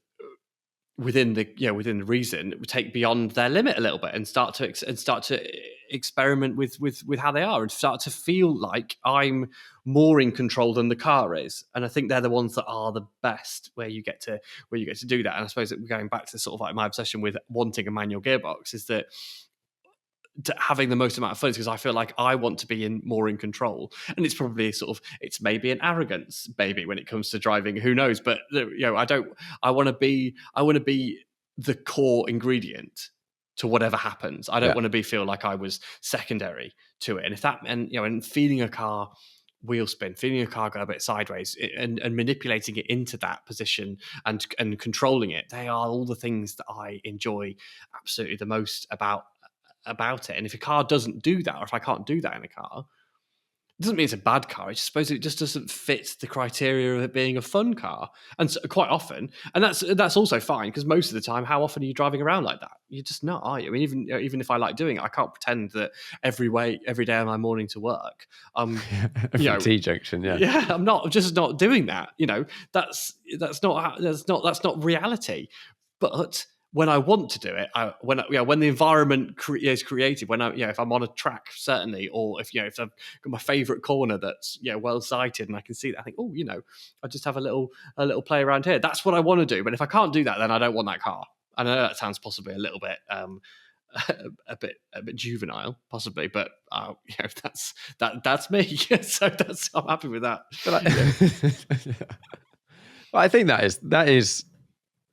within the reason, take beyond their limit a little bit and start to experiment with how they are and start to feel like I'm more in control than the car is. And I think they're the ones that are the best where you get to do that. And I suppose that going back to sort of like my obsession with wanting a manual gearbox is that having the most amount of fun because I feel like I want to be more in control, and it's probably it's maybe an arrogance maybe when it comes to driving, who knows, but I want to be the core ingredient to whatever happens. I don't want to feel like I was secondary to it. And if that and feeding a car wheel spin, feeding a car go a bit sideways and manipulating it into that position and controlling it, they are all the things that I enjoy absolutely the most about it. And if a car doesn't do that, or if I can't do that in a car, it doesn't mean it's a bad car. I suppose it just doesn't fit the criteria of it being a fun car. And so, quite often, and that's also fine because most of the time, how often are you driving around like that? You're just not, are you? I mean, even if I like doing it, I can't pretend that every day of my morning to work, T junction, I'm just not doing that. That's not reality. But when I want to do it, when the environment is created, if I'm on a track certainly, or if I've got my favourite corner that's well sighted and I can see that, I think, I just have a little play around here. That's what I want to do. But if I can't do that, then I don't want that car. I know that sounds possibly a little bit a bit juvenile, possibly, but that's me. So I'm happy with that. Well, I think that is.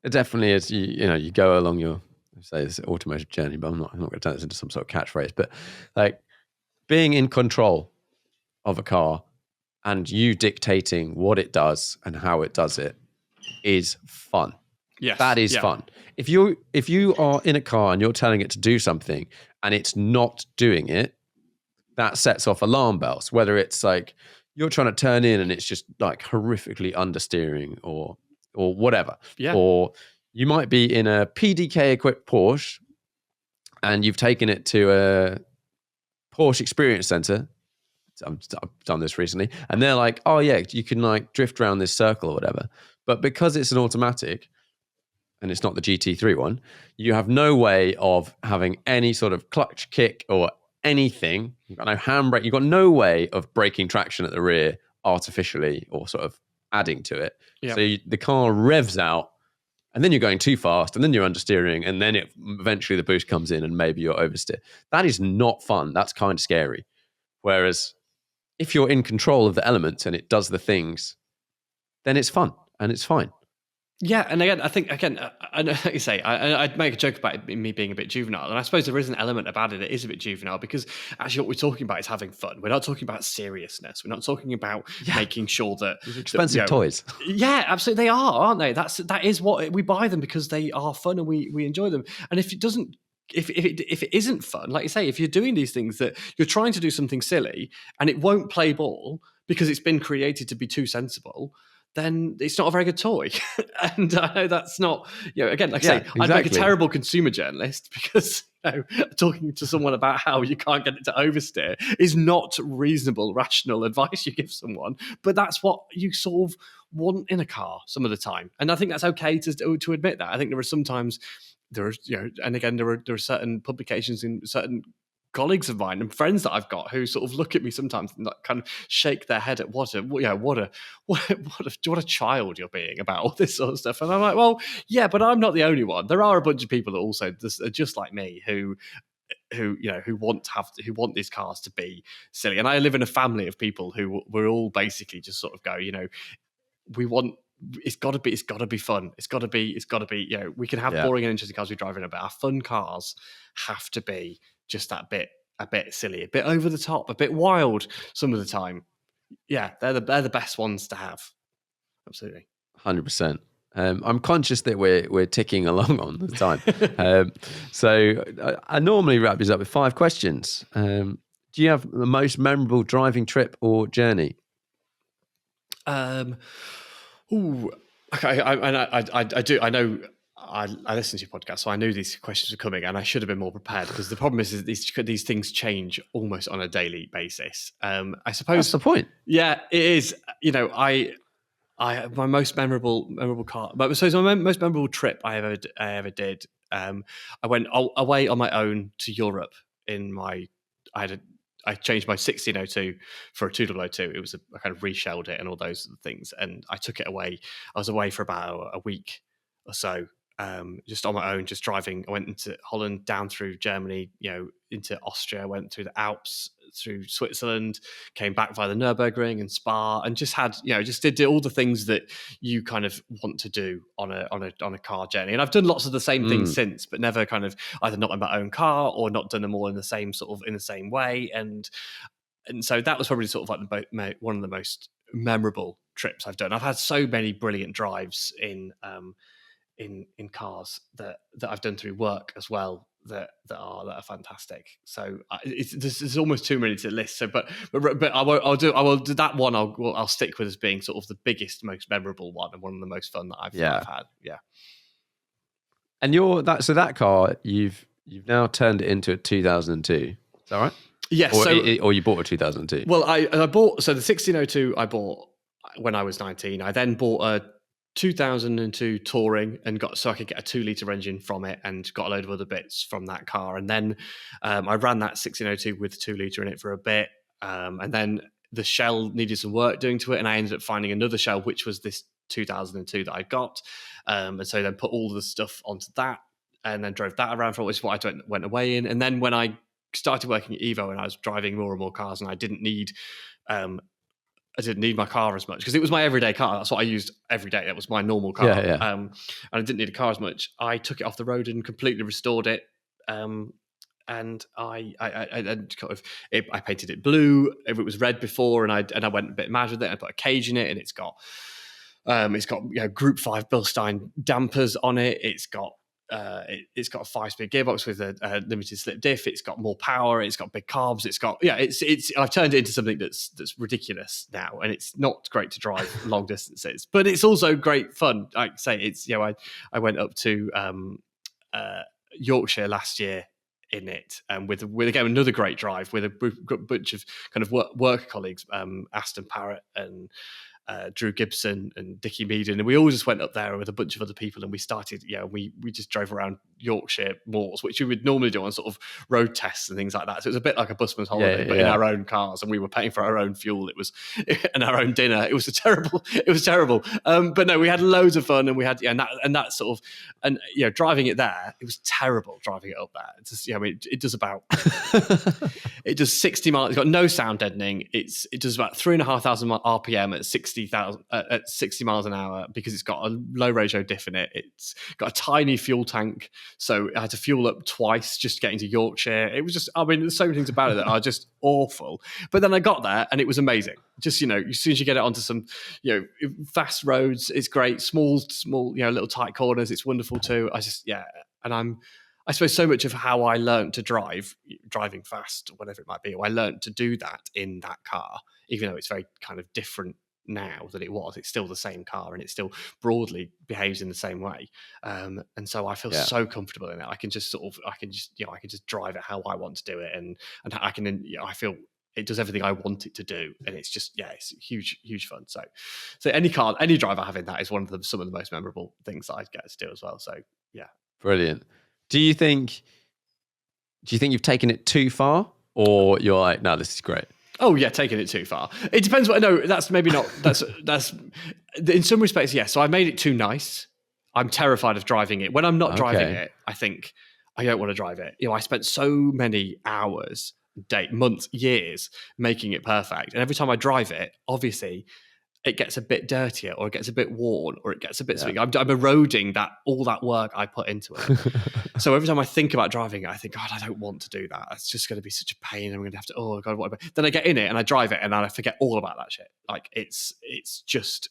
It definitely is. You go along your this automotive journey, but I'm not going to turn this into some sort of catchphrase. But like being in control of a car and you dictating what it does and how it does it is fun. Yes, that is fun. If you are in a car and you're telling it to do something and it's not doing it, that sets off alarm bells. Whether it's like you're trying to turn in and it's just like horrifically understeering or whatever. Yeah. Or you might be in a PDK equipped Porsche and you've taken it to a Porsche Experience Center. I've done this recently. And they're like, oh yeah, you can like drift around this circle or whatever. But because it's an automatic and it's not the GT3 one, you have no way of having any sort of clutch kick or anything. You've got no handbrake. You've got no way of braking traction at the rear artificially or sort of adding to it. Yep. So the car revs out and then you're going too fast and then you're understeering and then eventually the boost comes in and maybe you're oversteer. That is not fun. That's kind of scary. Whereas if you're in control of the elements and it does the things, then it's fun and it's fine. Yeah, and again, I think like you say, I'd make a joke about me being a bit juvenile, and I suppose there is an element about it that is a bit juvenile because actually, what we're talking about is having fun. We're not talking about seriousness. We're not talking about making sure that these are expensive toys. Yeah, absolutely, they are, aren't they? That is what we buy them because they are fun and we enjoy them. And if it doesn't. If it isn't fun, like you say, if you're doing these things that you're trying to do something silly and it won't play ball because it's been created to be too sensible, then it's not a very good toy. And I know that's not, again, like I say, exactly. I'd make a terrible consumer journalist because talking to someone about how you can't get it to oversteer is not reasonable, rational advice you give someone. But that's what you sort of want in a car some of the time. And I think that's okay to admit that. I think there are sometimes and again, there are certain publications in certain colleagues of mine and friends that I've got who sort of look at me sometimes and kind of shake their head at what a child you're being about all this sort of stuff. And I'm like, well, yeah, but I'm not the only one. There are a bunch of people that also are just like me who who want these cars to be silly. And I live in a family of people who we're all basically just sort of go, we want. It's got to be fun. It's got to be. We can have boring and interesting cars we drive in, but our fun cars have to be just a bit silly, a bit over the top, a bit wild some of the time. Yeah, they're the best ones to have. Absolutely, 100%. I'm conscious that we're ticking along on the time, so I normally wrap this up with 5 questions. Do you have the most memorable driving trip or journey? Okay. I do. I know. I listen to your podcast, so I knew these questions were coming, and I should have been more prepared because the problem is these things change almost on a daily basis. I suppose That's the point. Yeah, it is. My most memorable car. But so my most memorable trip I ever did. I went away on my own to Europe. I changed my 1602 for a 2002. It was I kind of reshelled it and all those things, and I took it away. I was away for about a week or so, just on my own, just driving. I went into Holland, down through Germany, into Austria. Went through the Alps, through Switzerland, came back via the Nürburgring and Spa, and just had just did all the things that you kind of want to do on a car journey. And I've done lots of the same things since, but never kind of either not in my own car or not done them all in the same way. And so that was probably sort of like one of the most memorable trips I've done. I've had so many brilliant drives in cars that I've done through work as well that are fantastic. So there's almost too many to list. So, but I will do that one. I'll stick with as being sort of the biggest, most memorable one and one of the most fun that I've had. Yeah. And that car you've now turned it into a 2002. Is that right? Yes. Or you bought a 2002. Well, I bought the 1602 I bought when I was 19. I then bought a 2002 Touring and so I could get a 2-litre engine from it and got a load of other bits from that car. And then I ran that 1602 with 2-litre in it for a bit. And then the shell needed some work doing to it. And I ended up finding another shell, which was this 2002 that I got. And so then put all the stuff onto that and then drove that around for which is what I went away in. And then when I started working at Evo and I was driving more and more cars and I didn't need my car as much because it was my everyday car. That's what I used every day. That was my normal car. And I didn't need a car as much. I took it off the road and completely restored it. And I painted it blue. If it was red before, and I went a bit mad with it. I put a cage in it, and it's got Group 5 Bilstein dampers on it. It's got a 5-speed gearbox with a limited slip diff. It's got more power. It's got big carbs. I've turned it into something that's ridiculous now, and it's not great to drive long distances, but it's also great fun. Like I say, I went up to Yorkshire last year in it, with again another great drive with a bunch of kind of work colleagues, Aston Parrott and Drew Gibson and Dickie Meaden, and we all just went up there with a bunch of other people, and we started, we just drove around Yorkshire moors, which we would normally do on sort of road tests and things like that. So it was a bit like a busman's holiday, but in our own cars, and we were paying for our own fuel. It was and our own dinner. It was terrible. But no, we had loads of fun, and we had that sort of, and driving it there, it was terrible driving it up there. It's just, it does about it does 60 miles. It's got no sound deadening. It does about 3,500 RPM at 60 miles an hour because it's got a low ratio diff in it. It's got a tiny fuel tank, so I had to fuel up twice just getting to Yorkshire. It was just, there's so many things about it that are just awful. But then I got there and it was amazing. Just, as soon as you get it onto some, fast roads, it's great. Small, little tight corners, it's wonderful too. And I suppose so much of how I learned to driving fast, whatever it might be, I learned to do that in that car, even though it's very kind of different now than it was. It's still the same car and it still broadly behaves in the same way. And so I feel so comfortable in it. I can just drive it how I want to do it. And I can, I feel it does everything I want it to do. And it's just, it's huge, huge fun. So any drive I have in that is some of the most memorable things that I get to do as well. So yeah. Brilliant. Do you think you've taken it too far, or you're like, no, this is great? Oh yeah, taking it too far. It depends. That's maybe not. That's in some respects, yes. So I made it too nice. I'm terrified of driving it. When I'm not driving it, I think I don't want to drive it. I spent so many hours, months, years making it perfect. And every time I drive it, obviously it gets a bit dirtier, or it gets a bit worn, or it gets a bit something. I'm eroding all that work I put into it. So every time I think about driving it, I think, God, I don't want to do that. It's just going to be such a pain. I'm going to have to, oh God, what? Then I get in it and I drive it, and then I forget all about that shit. Like it's just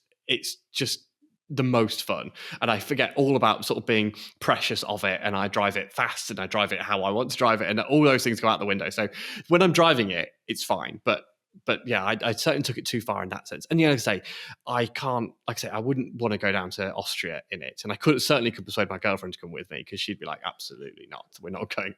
the most fun, and I forget all about sort of being precious of it, and I drive it fast, and I drive it how I want to drive it, and all those things go out the window. So when I'm driving it, it's fine, but yeah, I certainly took it too far in that sense. And like I say, I wouldn't want to go down to Austria in it, and I certainly could persuade my girlfriend to come with me, because she'd be like, absolutely not, we're not going.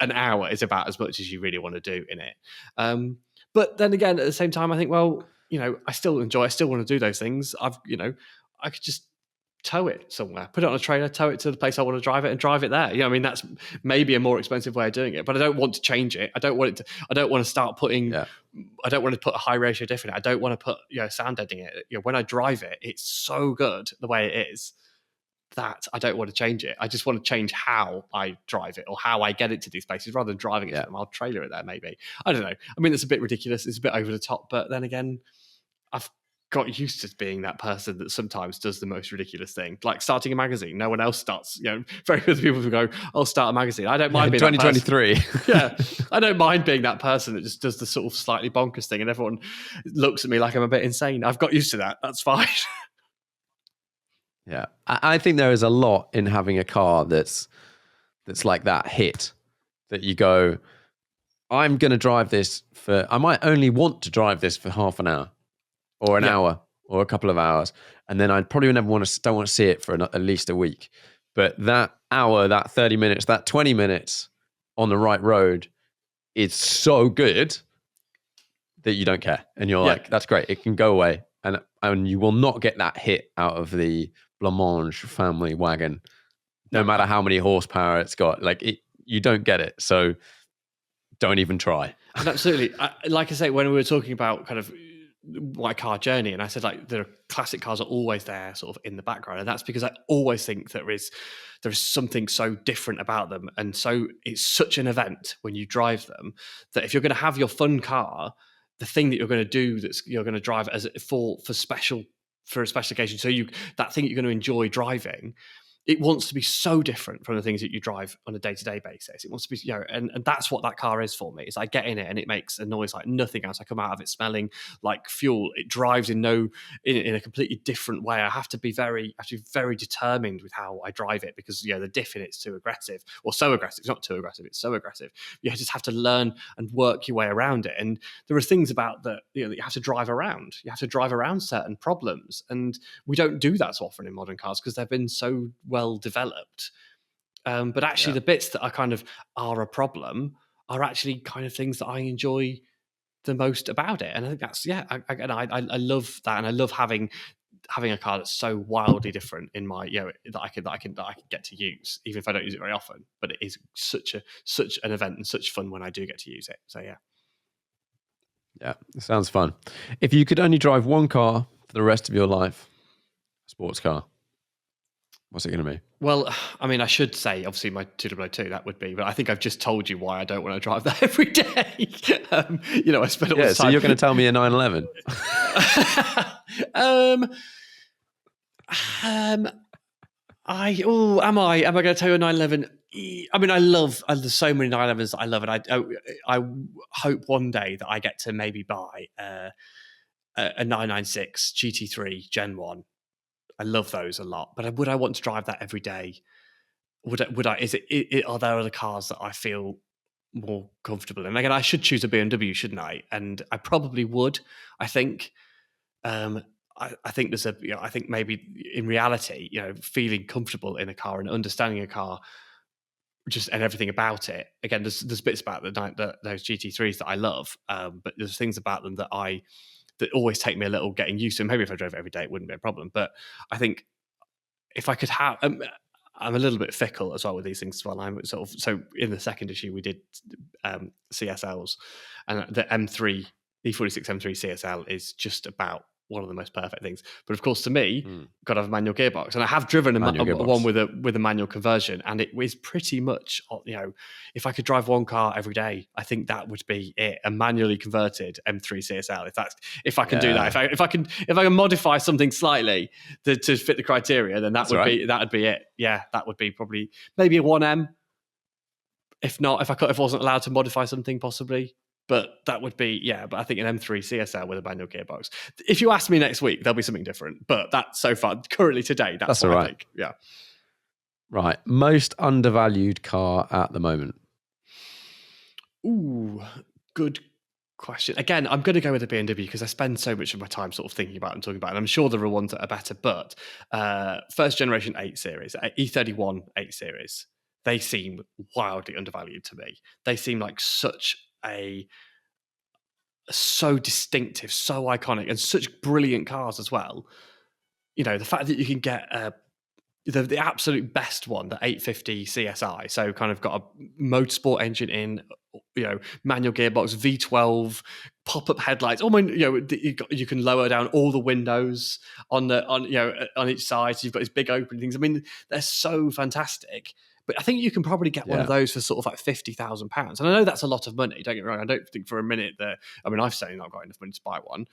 An hour is about as much as you really want to do in it. But then again, at the same time, I think, well, I still want to do those things. I could just tow it somewhere, put it on a trailer, tow it to the place I want to drive it, and drive it there. That's maybe a more expensive way of doing it, but I don't want to change it. I don't want to start putting, I don't want to put a high ratio diff in it. I don't want to put, sound editing it. When I drive it, it's so good the way it is that I don't want to change it. I just want to change how I drive it, or how I get it to these places, rather than driving it to them. I'll trailer it there, maybe. I don't know. I mean, it's a bit ridiculous. It's a bit over the top, but then again, I've got used to being that person that sometimes does the most ridiculous thing, like starting a magazine. No one else starts. Very few people who go, "I'll start a magazine." I don't mind being 2023. Yeah, I don't mind being that person that just does the sort of slightly bonkers thing, and everyone looks at me like I'm a bit insane. I've got used to that. That's fine. Yeah, I think there is a lot in having a car that's like that hit, that you go, I'm going to drive this I might only want to drive this for half an hour, or an hour, or a couple of hours, and then I'd probably don't want to see it for at least a week. But that hour, that 30 minutes, that 20 minutes on the right road is so good that you don't care, and you're like, that's great, it can go away, and you will not get that hit out of the Beaumont family wagon, no matter how many horsepower it's got. Like you don't get it, so don't even try. And absolutely, like I say, when we were talking about kind of my car journey, and I said, like, the classic cars are always there sort of in the background, and that's because I always think there is something so different about them, and so it's such an event when you drive them, that if you're going to have your fun car, the thing that you're going to do, you're going to drive as for a special occasion, so that thing that you're going to enjoy driving, it wants to be so different from the things that you drive on a day-to-day basis. It wants to be, and that's what that car is for me. Is I get in it and it makes a noise like nothing else. I come out of it smelling like fuel. It drives in a completely different way. I have to be very determined with how I drive it, because the diff in it's too aggressive, or so aggressive. It's not too aggressive. It's so aggressive. You just have to learn and work your way around it. And there are things about that that you have to drive around. You have to drive around certain problems, and we don't do that so often in modern cars because they've been so well developed, but actually the bits that are a problem are actually kind of things that I enjoy the most about it. And I think that's I love that, and I love having a car that's so wildly different in my that I can get to use, even if I don't use it very often. But it is such an event and such fun when I do get to use it. So yeah, it sounds fun. If you could only drive one car for the rest of your life, a sports car, what's it going to be? Well, I mean, I should say, obviously, my 200 that would be, but I think I've just told you why I don't want to drive that every day. I spend all this time. So you're going to tell me a 911? Am I going to tell you a 911? I mean, there's so many 911s that I love, and I hope one day that I get to maybe buy a 996 GT3 Gen 1. I love those a lot, but would I want to drive that every day? Would I? Are there other cars that I feel more comfortable in? Again, I should choose a BMW, shouldn't I? And I probably would. I think. I think there's I think maybe in reality, feeling comfortable in a car and understanding a car, and everything about it. Again, there's bits about those GT3s that I love, but there's things about them that always take me a little getting used to. Maybe if I drove it every day, it wouldn't be a problem. But I think if I could have, I'm a little bit fickle as well with these things as well. I'm sort of, so in the second issue we did CSLs, and the E46 M3 CSL is just about one of the most perfect things. But of course, to me, Mm. got to have a manual gearbox, and I have driven a Manual one gearbox. with a manual conversion, and it was pretty much, if I could drive one car every day, I think that would be it. A manually converted M3 CSL. If I can do that, Yeah. if I can modify something slightly to fit the criteria, then That's all right. that would be it. Yeah, that would be probably maybe a 1M. If not, if I wasn't allowed to modify something, possibly. But that would be, but I think an M3 CSL with a manual gearbox. If you ask me next week, there'll be something different. But that's so far, currently today, that's all what I right. think. Yeah. Right. Most undervalued car at the moment. Ooh, good question. Again, I'm going to go with the BMW because I spend so much of my time sort of thinking about and talking about it. And I'm sure there are ones that are better, but first generation 8 Series, E31 8 Series, they seem wildly undervalued to me. They seem like so distinctive, so iconic, and such brilliant cars as well. The fact that you can get the absolute best one, the 850 CSI, so kind of got a motorsport engine in, manual gearbox, V12, pop-up headlights. You can lower down all the windows on each side. So you've got these big open things. I mean, they're so fantastic. But I think you can probably get one of those for sort of like £50,000. And I know that's a lot of money. Don't get me wrong. I don't think for a minute that, I've certainly not got enough money to buy one.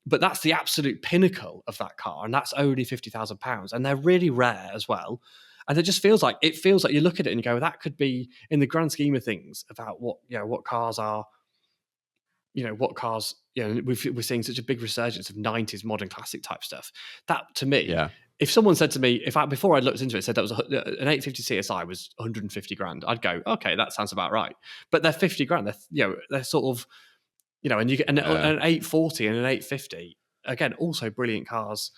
But that's the absolute pinnacle of that car. And that's only £50,000. And they're really rare as well. And it feels like you look at it and you go, that could be, in the grand scheme of things, about what cars are. We're seeing such a big resurgence of 90s modern classic type stuff. That, to me, if someone said to me, before I looked into it, said that was an 850 CSI was 150 grand, I'd go, okay, that sounds about right. But they're 50 grand. They're sort of, and you get an 840 and an 850. Again, also brilliant cars.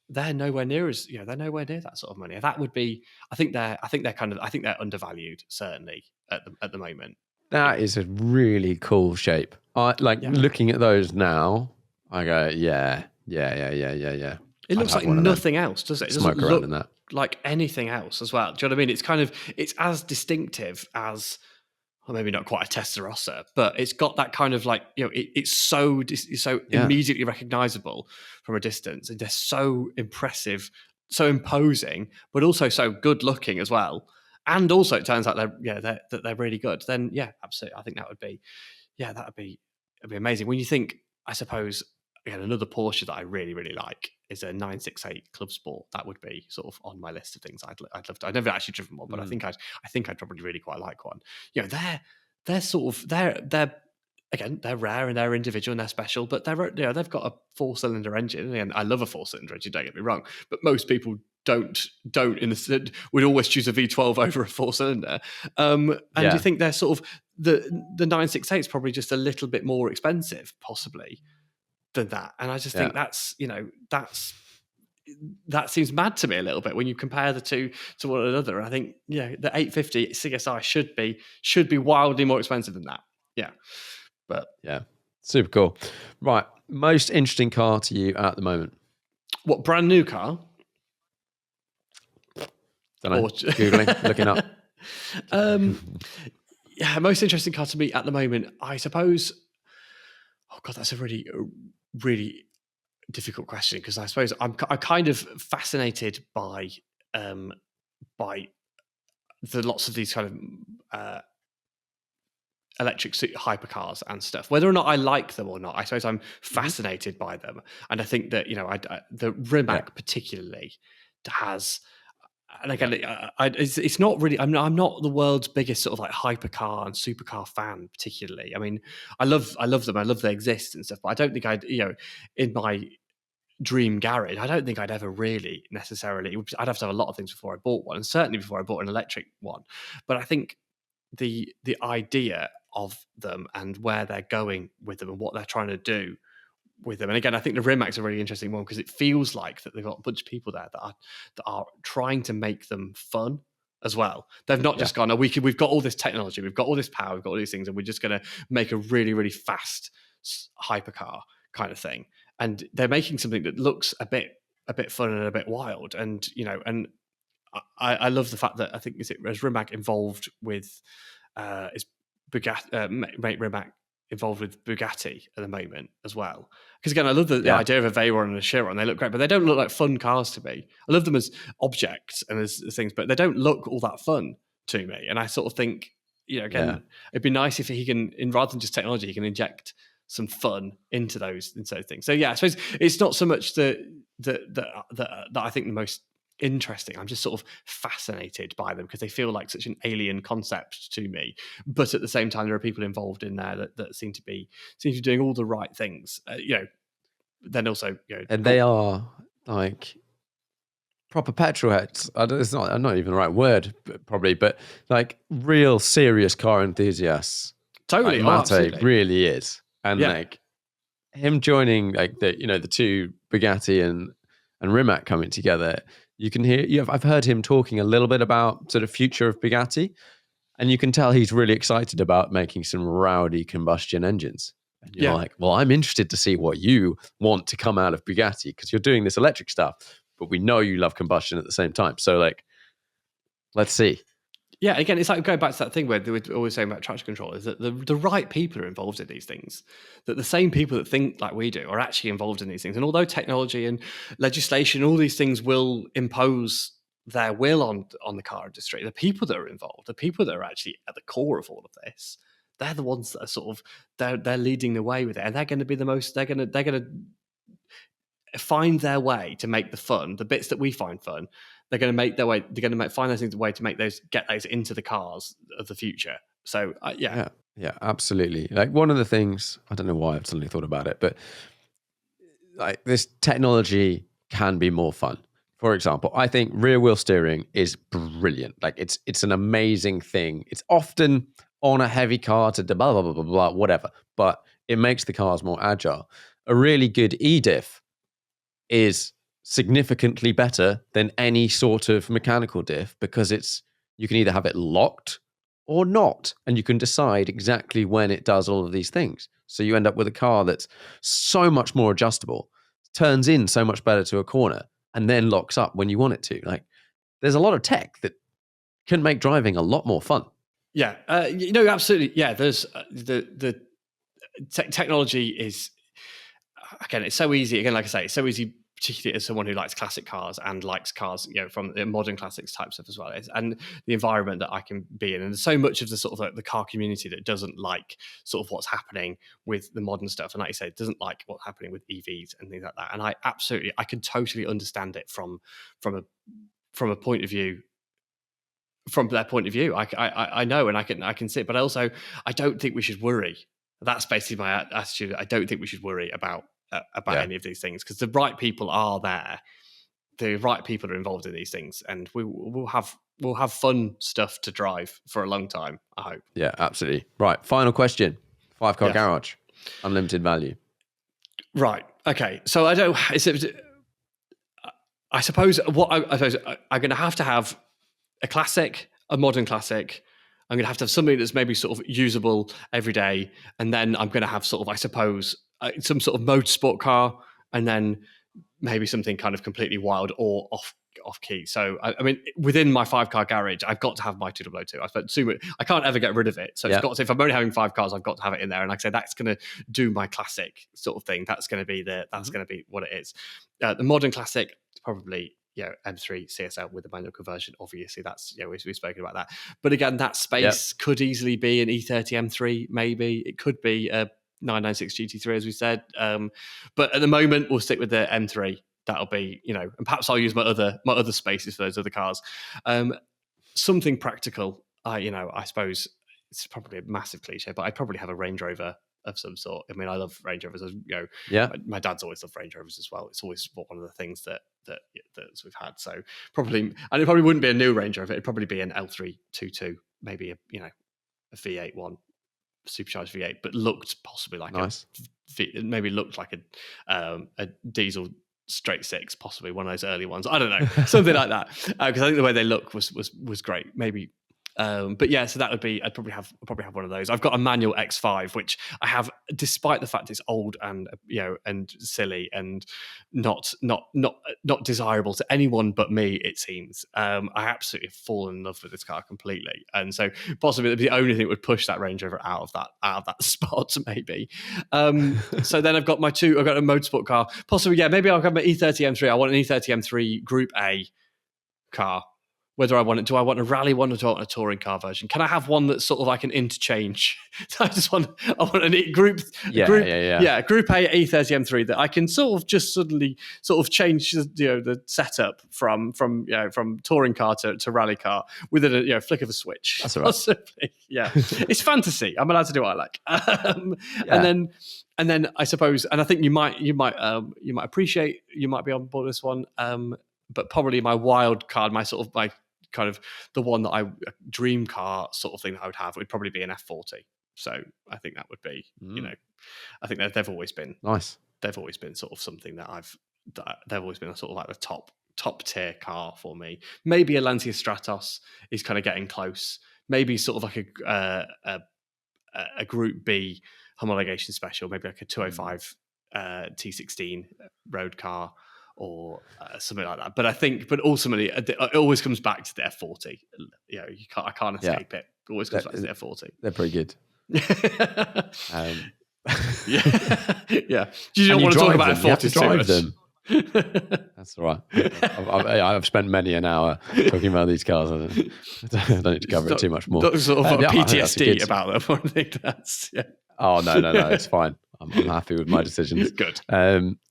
They're nowhere near that sort of money. That would be, I think they're undervalued, certainly at the moment. That is a really cool shape. Looking at those now, I go, yeah. It looks like nothing else, does it? It doesn't look like anything else as well. Do you know what I mean? It's as distinctive as, well, maybe not quite a Testarossa, but it's got that kind of it's so immediately recognizable from a distance, and they're so impressive, so imposing, but also so good looking as well. And also, it turns out they're really good. Then, absolutely, I think that would be, it'd be amazing. When you think, I suppose, again, another Porsche that I really, really like is a 968 Club Sport. That would be sort of on my list of things I'd love to. I've never actually driven one, but I think I'd probably really quite like one. They're rare and they're individual and they're special, but they've got a 4-cylinder engine, and I love a 4-cylinder engine. Don't get me wrong, but most people would always choose a V12 over a 4-cylinder. And you think they're sort of the 968 is probably just a little bit more expensive, possibly, than that. And I just think that seems mad to me a little bit when you compare the two to one another. I think the 850 CSI should be wildly more expensive than that. Yeah. But super cool. Right, most interesting car to you at the moment? What, brand new car? Don't know. Googling, looking up. Most interesting car to me at the moment, I suppose. Oh God, that's a really, really difficult question, because I suppose I'm kind of fascinated by the lots of these kind of electric hypercars and stuff. Whether or not I like them or not, I suppose I'm fascinated by them, and I think that the Rimac particularly has. And again, it's not really. I'm not the world's biggest sort of like hypercar and supercar fan, particularly. I mean, I love them. I love they exist and stuff. But I don't think in my dream garage, I don't think I'd ever really necessarily. I'd have to have a lot of things before I bought one, and certainly before I bought an electric one. But I think the idea of them and where they're going with them and what they're trying to do with them. And again, I think the Rimac's a really interesting one, because it feels like that they've got a bunch of people there that are trying to make them fun as well. They've not just gone, we've got all this technology, we've got all this power, we've got all these things, and we're just going to make a really, really fast hypercar kind of thing. And they're making something that looks a bit fun and a bit wild. And and I love the fact that I think is Rimac involved with is mate Rimac involved with Bugatti at the moment as well. Because again, I love the Yeah. idea of a Veyron and a Chiron. They look great, but they don't look like fun cars to me. I love them as objects and as things, but they don't look all that fun to me. And I sort of think, again, it'd be nice if he can, rather than just technology, he can inject some fun into those things. So yeah, I suppose it's not so much that I think the most interesting. I'm just sort of fascinated by them because they feel like such an alien concept to me. But at the same time, there are people involved in there that seem to be doing all the right things. Then also, and they are like proper petrol heads. It's not even the right word, probably, but like real serious car enthusiasts. Totally, like Mate absolutely. really is, and like him joining like the two Bugatti and Rimac coming together. You can hear. I've heard him talking a little bit about sort of future of Bugatti, and you can tell he's really excited about making some rowdy combustion engines. And you're like, well, I'm interested to see what you want to come out of Bugatti because you're doing this electric stuff, but we know you love combustion at the same time. So like, let's see. Yeah, again, it's like going back to that thing where we're always saying about traction control is that the right people are involved in these things. That the same people that think like we do are actually involved in these things. And although technology and legislation, all these things will impose their will on the car industry, the people that are involved, the people that are actually at the core of all of this, they're the ones that are sort of they're leading the way with it, and they're going to be the most. They're going to find their way to make the fun, the bits that we find fun. They're going to make their way. They're going to find those things a way to get those into the cars of the future. So yeah, absolutely. Like one of the things, I don't know why I've suddenly thought about it, but like this technology can be more fun. For example, I think rear wheel steering is brilliant. Like it's an amazing thing. It's often on a heavy car to blah blah blah blah blah whatever, but it makes the cars more agile. A really good e-diff is significantly better than any sort of mechanical diff because you can either have it locked or not, and you can decide exactly when it does all of these things. So you end up with a car that's so much more adjustable, turns in so much better to a corner, and then locks up when you want it to. Like, there's a lot of tech that can make driving a lot more fun. Yeah, absolutely. Yeah, there's the technology is, again, it's so easy. Again, like I say, it's so easy, particularly as someone who likes classic cars and likes cars, from the modern classics type stuff as well, and the environment that I can be in. And there's so much of the sort of like the car community that doesn't like sort of what's happening with the modern stuff. And like you say, doesn't like what's happening with EVs and things like that. And I can totally understand it from a point of view. From their point of view, I know, and I can see it, but also I don't think we should worry. That's basically my attitude. I don't think we should worry about any of these things because the right people are there. The right people are involved in these things, and we'll have fun stuff to drive for a long time, I hope. Yeah, absolutely. Right. Final question. 5-car garage, unlimited value. Right. Okay. So I suppose I'm going to have a classic, a modern classic. I'm going to have something that's maybe sort of usable every day. And then I'm going to have sort of, I suppose, some sort of motorsport car, and then maybe something kind of completely wild or off key. So, I mean, within my 5-car garage, I've got to have my 2002. I can't ever get rid of it. So it's got to, if I'm only having 5 cars, I've got to have it in there. And like I say, that's going to do my classic sort of thing. That's going to be going to be what it is. The modern classic, probably, M3 CSL with the manual conversion. Obviously, that's we've spoken about that. But again, that space could easily be an E30 M3. Maybe it could be a 996 GT3, as we said. But at the moment, we'll stick with the M3. That'll be, and perhaps I'll use my other spaces for those other cars. Something practical. I suppose it's probably a massive cliche, but I'd probably have a Range Rover of some sort. I mean, I love Range Rovers. My dad's always loved Range Rovers as well. It's always one of the things that we've had. So probably, and it probably wouldn't be a new Range Rover. It'd probably be an L322, maybe a V8 one, supercharged V8, but looked possibly like maybe looked like a diesel straight six, possibly one of those early ones. I don't know, something like that. Because I think the way they look was great. Maybe But yeah, so that would be, I'd probably have one of those. I've got a manual X5, which I have, despite the fact it's old and and silly and not desirable to anyone but me, it seems. I absolutely fallen in love with this car completely, and so possibly the only thing that would push that Range Rover out of that spot, maybe. So then I've got a motorsport car, possibly. Yeah, maybe I'll have my E30 M3. I want an E30 M3 Group A car. Whether I want it, do I want a rally one or do I want a touring car version? Can I have one that's sort of like an interchange? I want a group A E30 M3 that I can sort of just suddenly sort of change the setup from touring car to rally car with a flick of a switch. That's all right. Possibly. Yeah, it's fantasy. I'm allowed to do what I like. And then I suppose, and I think you might appreciate, you might be on board with this one. But probably my wild card, my kind of the one that dream car sort of thing that I would have would probably be an F40. So I think that would be, I think they've always been nice. They've always been sort of something that they've always been a sort of like the top tier car for me. Maybe a Lancia Stratos is kind of getting close. Maybe sort of like a Group B homologation special, maybe like a 205 T16 road car, or something like that. But ultimately, it always comes back to the F40. I can't escape it. It always comes back to the F40. They're pretty good. Yeah. Do you not want to talk about F40s too much? Them. That's all right. I've spent many an hour talking about these cars. I don't need to cover it too much more. Sort of PTSD about them. I think that's Oh no, it's fine. I'm happy with my decisions. Good.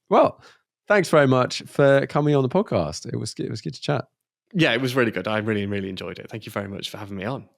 Well, thanks very much for coming on the podcast. It was good to chat. Yeah, it was really good. I really, really enjoyed it. Thank you very much for having me on.